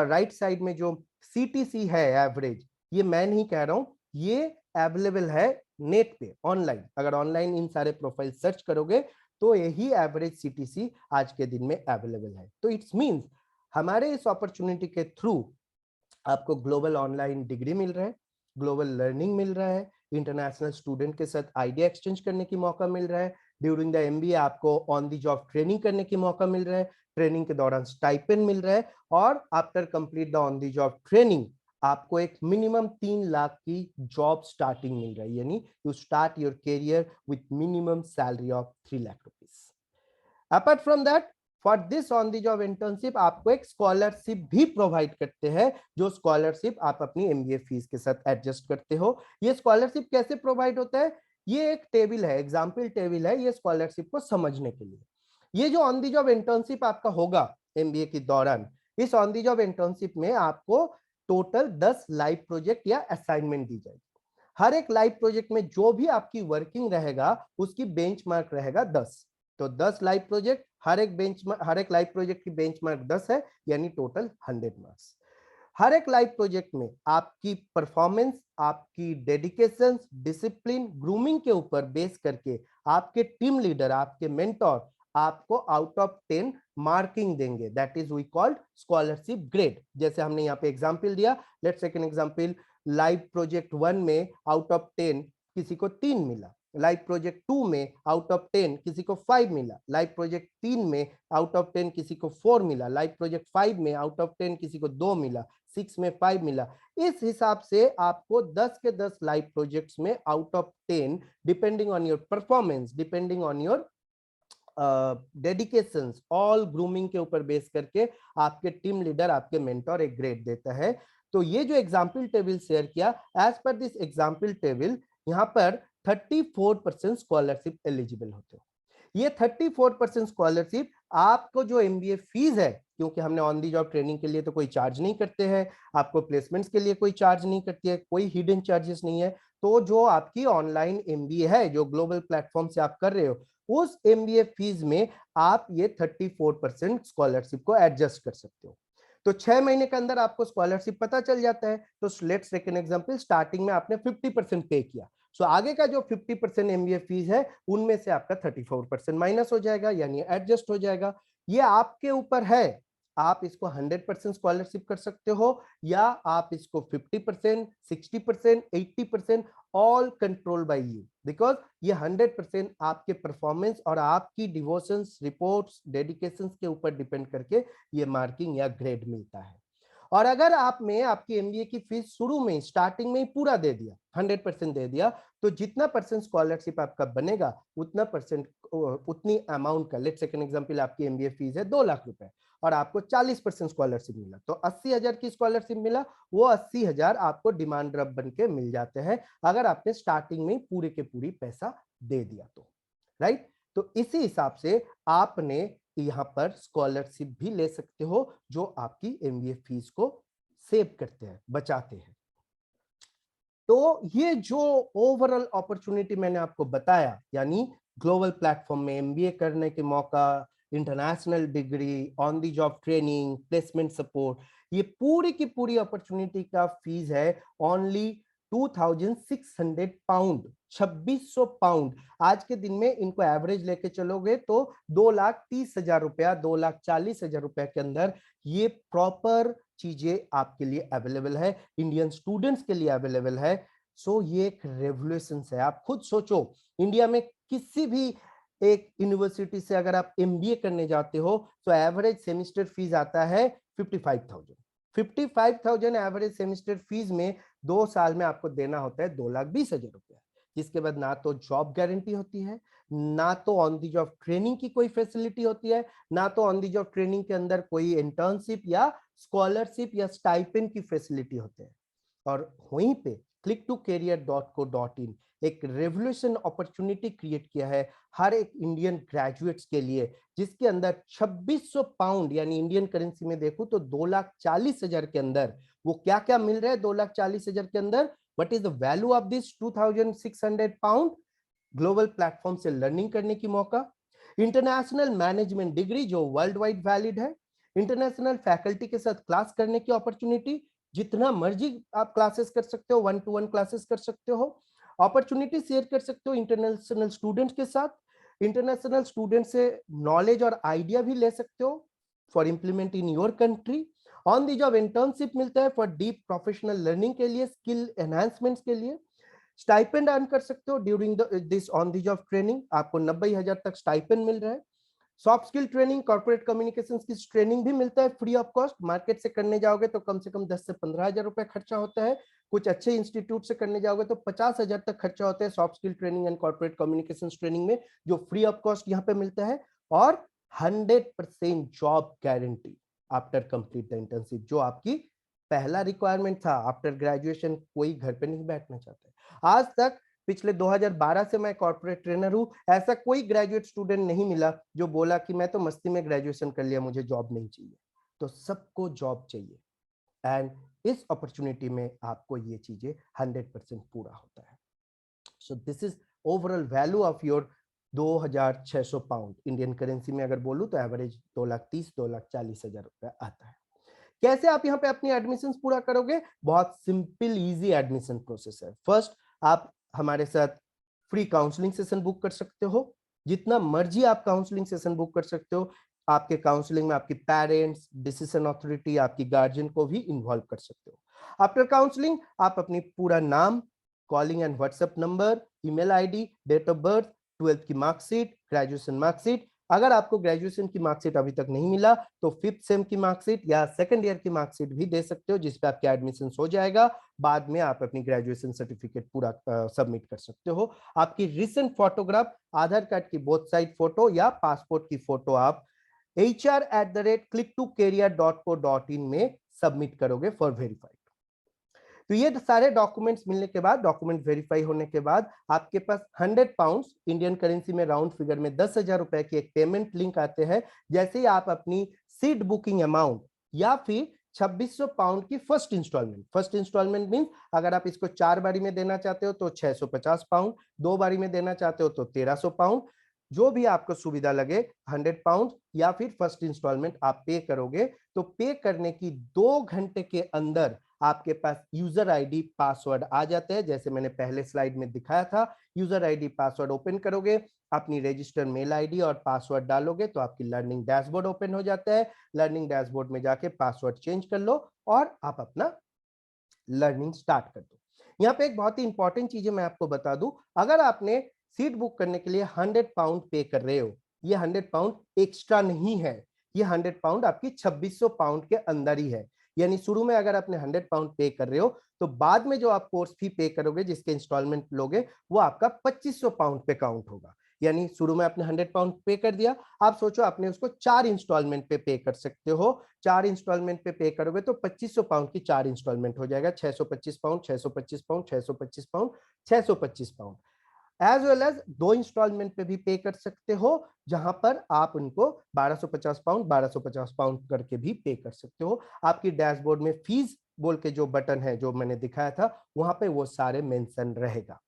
[SPEAKER 1] राइट साइड में जो सीटीसी है एवरेज, ये मैं नहीं कह रहा हूं, ये अवेलेबल है नेट पे, ऑनलाइन। अगर ऑनलाइन इन सारे प्रोफाइल सर्च करोगे तो यही एवरेज सीटीसी आज के दिन में अवेलेबल है। तो इट्स मींस हमारे इस अपॉर्चुनिटी के थ्रू आपको ग्लोबल ऑनलाइन डिग्री मिल रहा है, ग्लोबल लर्निंग मिल रहा है, इंटरनेशनल स्टूडेंट के साथ आइडिया एक्सचेंज करने की मौका मिल रहा है, ड्यूरिंग द एमबीए आपको ऑन दी जॉब ट्रेनिंग करने की मौका मिल रहा है, ट्रेनिंग के दौरान स्टाइपेंड मिल रहा है, और after complete the on the job training आपको एक मिनिमम 3 लाख की जॉब स्टार्टिंग मिल रहा है। यानी you start your career with minimum salary of 3 lakh rupees. Apart from that, for this on the job internship आपको एक स्कॉलरशिप भी प्रोवाइड करते हैं, जो स्कॉलरशिप आप अपनी एमबीए फीस के साथ एडजस्ट करते हो। ये स्कॉलरशिप कैसे प्रोवाइड होता है, ये एक टेबल है, एग्जाम्पल टेबल है, ये स्कॉलरशिप को समझने के लिए। ये जो ऑन दी जॉब इंटर्नशिप आपका होगा एमबीए के दौरान, इस ऑन दी जॉब इंटर्नशिप में आपको टोटल 10 लाइव प्रोजेक्ट या असाइनमेंट दी जाएगी। हर एक लाइव प्रोजेक्ट में जो भी आपकी वर्किंग रहेगा, उसकी बेंचमार्क रहेगा 10। तो 10 लाइव प्रोजेक्ट, हर एक लाइव प्रोजेक्ट की बेंचमार्क 10 है, यानी टोटल 100 मार्क्स। हर एक लाइव प्रोजेक्ट में आपकी परफॉर्मेंस, आपकी डेडिकेशन, डिसिप्लिन, ग्रूमिंग के ऊपर बेस करके आपके टीम लीडर, आपके मेंटोर आपको आउट ऑफ 10 मार्किंग देंगे। That is we called scholarship grade. जैसे हमने यहाँ पे एग्जांपल दिया, let's take an example, live project 1 में आउट ऑफ 10 किसी को 3 मिला, लाइव प्रोजेक्ट 2 में आउट ऑफ 10 किसी को 5 मिला, लाइव प्रोजेक्ट 3 में आउट ऑफ 10 किसी को 4 मिला, लाइव प्रोजेक्ट 5 में आउट ऑफ 10 किसी को 2 मिला, 6 में 5 मिला। इस हिसाब से आपको 10 के 10 लाइव प्रोजेक्ट्स में out of 10, depending on your performance, depending on your dedications, all grooming के ऊपर बेस करके आपके टीम लीडर, आपके मेंटोर एक ग्रेड देता है। तो ये जो एग्जाम्पल टेबल शेयर किया, as per this example table यहाँ पर 34% स्कॉलरशिप एलिजिबल होते हो। ये 34% स्कॉलरशिप आपको जो एमबीए फीस है, क्योंकि हमने ऑन दी जॉब ट्रेनिंग के लिए तो कोई चार्ज नहीं करते हैं, आपको प्लेसमेंट्स के लिए कोई चार्ज नहीं करती है, कोई हिडन चार्जेस नहीं है। तो जो आपकी ऑनलाइन एमबीए है, जो ग्लोबल प्लेटफॉर्म से आप कर रहे हो, उस एमबीए फीस में आप ये 34% स्कॉलरशिप को एडजस्ट कर सकते हो। तो 6 महीने के अंदर आपको स्कॉलरशिप पता चल जाता है। तो let's take an example, starting में आपने 50% पे किया, सो आगे का जो 50% एमबीए फीस है उनमें से आपका 34% माइनस हो जाएगा, यानी एडजस्ट हो जाएगा। ये आपके ऊपर है, आप इसको 100% स्कॉलरशिप कर सकते हो, या आप इसको 50%, 60%, 80%, all control by you, because ये 100% आपके परफॉर्मेंस और आपकी डिवोशंस, रिपोर्ट्स, डेडिकेशंस के ऊपर डिपेंड करके ये मार्किंग या ग्रेड मिलता है। और अगर आप में आपकी एमबीए की फीस शुरू में स्टार्टिंग में ही पूरा दे दिया, 100% दे दिया, तो जितना परसेंट स्कॉलरशिप आपका बनेगा उतना परसेंट, उतनी अमाउंट का, लेट्स टेक एन एग्जांपल, आपकी एमबीए फीस है 2 लाख रुपए और आपको 40% स्कॉलरशिप मिला, तो 80,000 की स्कॉलरशिप मिला, वो 80,000 आपको डिमांड ड्राफ्ट बन के मिल जाते हैं अगर आपने स्टार्टिंग में पूरे के पूरी पैसा दे दिया तो, राइट। तो इसी हिसाब से आपने यहाँ पर स्कॉलरशिप भी ले सकते हो, जो आपकी एमबीए फीस को सेव करते हैं, बचाते हैं। तो ये जो ओवरऑल अपॉर्चुनिटी मैंने आपको बताया, यानी ग्लोबल प्लेटफॉर्म में एमबीए करने के मौका, international degree, on the job training, placement support, ये पूरी की पूरी अपॉर्चुनिटी का फीस है ओनली 2600 पाउंड, 2600 पाउंड। आज के दिन में इनको एवरेज लेके चलोगे तो 2,30,000 रुपया, 2,40,000 रुपया के अंदर ये प्रॉपर चीजें आपके लिए अवेलेबल है, इंडियन स्टूडेंट्स के लिए अवेलेबल है। सो ये एक रेवोल्यूशन है। आप खुद सोचो, इंडिया में किसी भी एक यूनिवर्सिटी से अगर आप एमबीए करने जाते हो तो एवरेज सेमेस्टर फीस आता है 55,000। 55,000 एवरेज सेमेस्टर फीस में 2 साल में आपको देना होता है 2,20,000 रुपया, जिसके बाद ना तो जॉब गारंटी होती है, ना तो ऑन दी जॉब ट्रेनिंग की कोई फैसिलिटी होती है, ना तो ऑन दी जॉब ट्रेनिंग के अंदर कोई इंटर्नशिप या स्कॉलरशिप या स्टाइपेंड की फैसिलिटी होते हैं। और वहीं पे click2career.co.in एक रेवोल्यूशन अपॉर्चुनिटी क्रिएट किया है हर एक इंडियन ग्रेजुएट्स के लिए, जिसके अंदर 2600 पाउंड, यानी इंडियन करेंसी में देखूं तो 2,40,000 के अंदर वो क्या क्या मिल रहा है। 2,40,000 के अंदर what is the value of this 2,600 pound? Global platform से लर्निंग करने की मौका, इंटरनेशनल मैनेजमेंट डिग्री जो वर्ल्ड वाइड वैलिड है, इंटरनेशनल फैकल्टी के साथ क्लास करने की अपॉर्चुनिटी, जितना मर्जी आप क्लासेस कर सकते हो, 1-to-1 क्लासेस कर सकते हो, अपॉर्चुनिटी शेयर कर सकते हो इंटरनेशनल स्टूडेंट्स के साथ, इंटरनेशनल स्टूडेंट से नॉलेज और आइडिया भी ले सकते हो for implement in your country. On the job internship मिलता है फॉर डीप प्रोफेशनल लर्निंग के लिए, स्किल एनहांसमेंट्स के लिए, स्टाइपेंड अर्न कर सकते हो during this on the job training, आपको 90,000 तक स्टाइपेंड मिल रहा है। Soft skill training, corporate communication की ट्रेनिंग भी मिलता है फ्री ऑफ कॉस्ट। मार्केट से करने जाओगे तो कम से कम 10 से 15,000 रुपए खर्चा होता है, कुछ अच्छे इंस्टीट्यूट से करने जाओगे तो 50,000 तक खर्चा होता है soft skill training and corporate communication training में, जो फ्री ऑफ कॉस्ट यहाँ पे मिलता है। और 100% job guarantee after complete the internship, जो आपकी पहला रिक्वायरमेंट था आफ्टर ग्रेजुएशन। कोई घर पे नहीं बैठना चाहता है। आज तक पिछले 2012 से मैं कॉर्पोरेट ट्रेनर हूं, ऐसा कोई ग्रेजुएट स्टूडेंट नहीं मिला जो बोला कि मैं तो मस्ती में ग्रेजुएशन कर लिया, मुझे जॉब नहीं चाहिए। तो सबको जॉब चाहिए, एंड इस अपॉर्चुनिटी में आपको ये चीजें 100% पूरा होता है। सो this is overall value of your 2,600 pound. Indian currency में अगर बोलूं तो एवरेज 2,30,000 2,40,000 रुपया आता है। कैसे आप यहाँ पे अपनी एडमिशन पूरा करोगे? बहुत सिंपल इजी एडमिशन प्रोसेस है। फर्स्ट, आप हमारे साथ फ्री काउंसलिंग सेशन बुक कर सकते हो, जितना मर्जी आप काउंसलिंग सेशन बुक कर सकते हो। आपके काउंसलिंग में आपकी पेरेंट्स, डिसीजन अथॉरिटी, आपकी गार्जियन को भी इन्वॉल्व कर सकते हो। आफ्टर काउंसलिंग आप अपनी पूरा नाम, calling and WhatsApp number, email ID, date of birth, 12th की मार्कशीट, ग्रेजुएशन मार्कशीट, अगर आपको ग्रेजुएशन की मार्कशीट अभी तक नहीं मिला तो 5th सेम की मार्कशीट या सेकंड ईयर की मार्कशीट भी दे सकते हो, जिसपे आपका एडमिशन हो जाएगा। बाद में आप अपनी ग्रेजुएशन सर्टिफिकेट पूरा सबमिट कर सकते हो। आपकी रिसेंट फोटोग्राफ, आधार कार्ड की बोथ साइड फोटो या पासपोर्ट की फोटो आप HR@click2career.co.in में सबमिट करोगे फॉर वेरीफाइड। तो ये सारे डॉक्यूमेंट्स मिलने के बाद, डॉक्यूमेंट वेरीफाई होने के बाद आपके पास 100 पाउंड इंडियन करेंसी में राउंड फिगर में 10,000 रुपए की एक पेमेंट लिंक आते हैं। जैसे ही आप अपनी सीट बुकिंग अमाउंट या फिर 2600 पाउंड की फर्स्ट इंस्टॉलमेंट मीन अगर आप इसको 4 बारी में देना चाहते हो तो 650 पाउंड, 2 बारी में देना चाहते हो तो 1300 पाउंड, जो भी आपको सुविधा लगे 100 पाउंड या फिर फर्स्ट इंस्टॉलमेंट आप पे करोगे। तो पे करने की 2 घंटे के अंदर आपके पास यूजर आईडी पासवर्ड आ जाते हैं। जैसे मैंने पहले स्लाइड में दिखाया था, यूजर आईडी पासवर्ड ओपन करोगे, अपनी रजिस्टर्ड मेल आईडी और पासवर्ड डालोगे तो आपकी लर्निंग डैशबोर्ड ओपन हो जाता है। लर्निंग डैशबोर्ड में जाके पासवर्ड चेंज कर लो और आप अपना लर्निंग स्टार्ट कर दो। यहाँ पे एक बहुत ही इंपॉर्टेंट चीज है, मैं आपको बता दूं, अगर आपने सीट बुक करने के लिए 100 पाउंड पे कर रहे हो, ये 100 पाउंड एक्स्ट्रा नहीं है, ये 100 पाउंड आपकी 2600 पाउंड के अंदर ही है। यानी शुरू में अगर आपने 100 पाउंड पे कर रहे हो तो बाद में जो आप कोर्स फी पे करोगे, जिसके इंस्टॉलमेंट लोगे, वो आपका 2500 पाउंड पे काउंट होगा। यानी शुरू में आपने 100 पाउंड पे कर दिया, आप सोचो आपने उसको 4 इंस्टॉलमेंट पे कर सकते हो। 4 इंस्टॉलमेंट पे करोगे तो 2500 पाउंड की 4 इंस्टॉलमेंट हो जाएगा, 625 pound, 625 pound, 625 pound, 625 pound. As well as 2 instalment पे भी पे कर सकते हो, जहां पर आप उनको 1250 पाउंड 1250 पाउंड करके भी पे कर सकते हो। आपकी डैशबोर्ड में फीस बोल के जो बटन है जो मैंने दिखाया था, वहां पे वो सारे मेंशन रहेगा।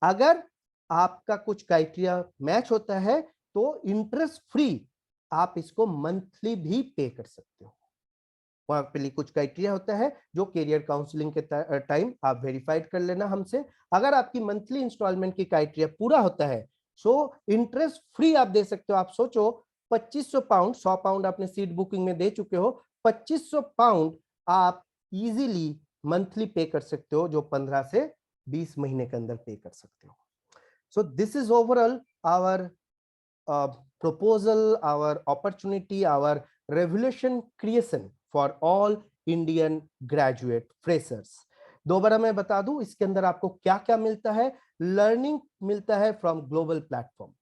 [SPEAKER 1] अगर आपका कुछ क्राइटेरिया मैच होता है तो इंटरेस्ट फ्री आप इसको मंथली भी पे कर सकते हो। वहां पे लिए कुछ क्राइटेरिया होता है जो कैरियर काउंसलिंग के टाइम आप वेरीफाइड कर लेना हमसे। अगर आपकी मंथली इंस्टॉलमेंट की क्राइटेरिया पूरा होता है सो इंटरेस्ट फ्री आप दे सकते हो। आप सोचो 2500 पाउंड, 100 पाउंड आपने सीट बुकिंग में दे चुके हो, 2500 पाउंड आप इजीली मंथली पे कर सकते हो, जो 15 से 20 महीने के अंदर पे कर सकते हो। So this is overall our proposal, our opportunity, our revolution creation for all Indian graduate freshers. दोबारा मैं बता दूं इसके अंदर आपको क्या क्या मिलता है। लर्निंग मिलता है from global platform,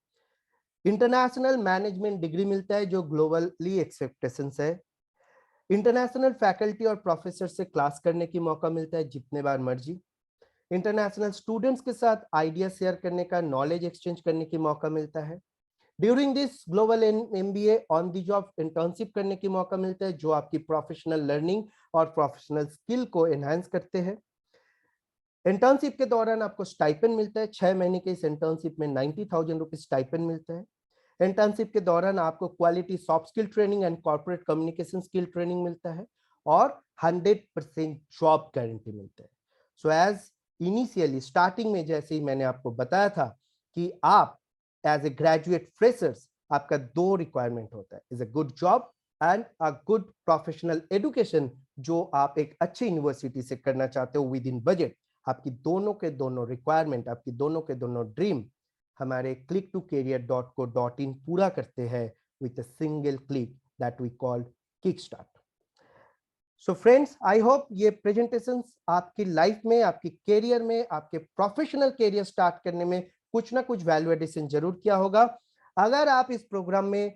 [SPEAKER 1] international management degree मिलता है जो ग्लोबली एक्सेप्टेशंस है, इंटरनेशनल फैकल्टी और प्रोफेसर से क्लास करने की मौका मिलता है जितने बार मर्जी, इंटरनेशनल स्टूडेंट्स के साथ आइडिया शेयर करने का, नॉलेज एक्सचेंज करने की मौका मिलता है। During this global MBA on the job internship करने की मौका मिलता है जो आपकी प्रोफेशनल लर्निंग और प्रोफेशनल स्किल को एनहांस करते हैं। इंटर्नशिप के दौरान आपको स्टाइपेंड मिलता है, 6 महीने के इस इंटर्नशिप में 90,000 रुपीज स्टाइपेंड मिलता है। इंटर्नशिप के दौरान आपको quality soft skill training and corporate communication skill training मिलता है और 100% जॉब गारंटी मिलता है। सो एज इनिशियली स्टार्टिंग में जैसे ही मैंने आपको बताया था कि आप एज ए ग्रेजुएट फ्रेशर्स आपका 2 रिक्वायरमेंट होता है, is a good job and a good professional education, जो आप एक अच्छी यूनिवर्सिटी से करना चाहते हो विद इन बजट। आपकी दोनों के दोनों रिक्वायरमेंट, आपकी दोनों के दोनों ड्रीम हमारे click2career.co.in पूरा करते हैं with a single click that we call Kickstart. So friends, I hope ये प्रेजेंटेशंस आपकी लाइफ में, आपकी कैरियर में, आपके प्रोफेशनल कैरियर स्टार्ट करने में कुछ ना कुछ वैल्यू एडिशन जरूर किया होगा। अगर आप इस प्रोग्राम में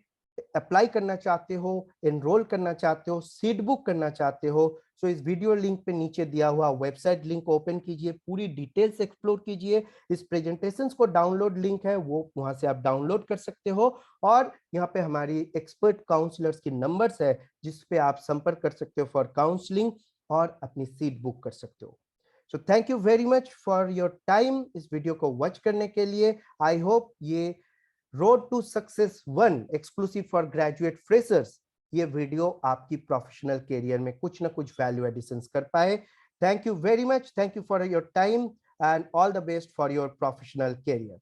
[SPEAKER 1] अप्लाई करना चाहते हो, एनरोल करना चाहते हो, सीट बुक करना चाहते हो, सो इस वीडियो लिंक पे नीचे दिया हुआ वेबसाइट लिंक ओपन कीजिए, पूरी डिटेल्स एक्सप्लोर कीजिए। इस प्रेजेंटेशंस को डाउनलोड लिंक है वो वहां से आप डाउनलोड कर सकते हो और यहाँ पे हमारी एक्सपर्ट काउंसलर्स की नंबर्स है जिस पे आप संपर्क कर सकते हो फॉर काउंसलिंग और अपनी सीट बुक कर सकते हो। So thank you very much for your time इस वीडियो को वॉच करने के लिए। आई होप ये road to success 1 exclusive for graduate freshers ये वीडियो आपकी प्रोफेशनल कैरियर में कुछ ना कुछ वैल्यू एडिशंस कर पाए। Thank you very much, thank you for your time and all the best for your professional career.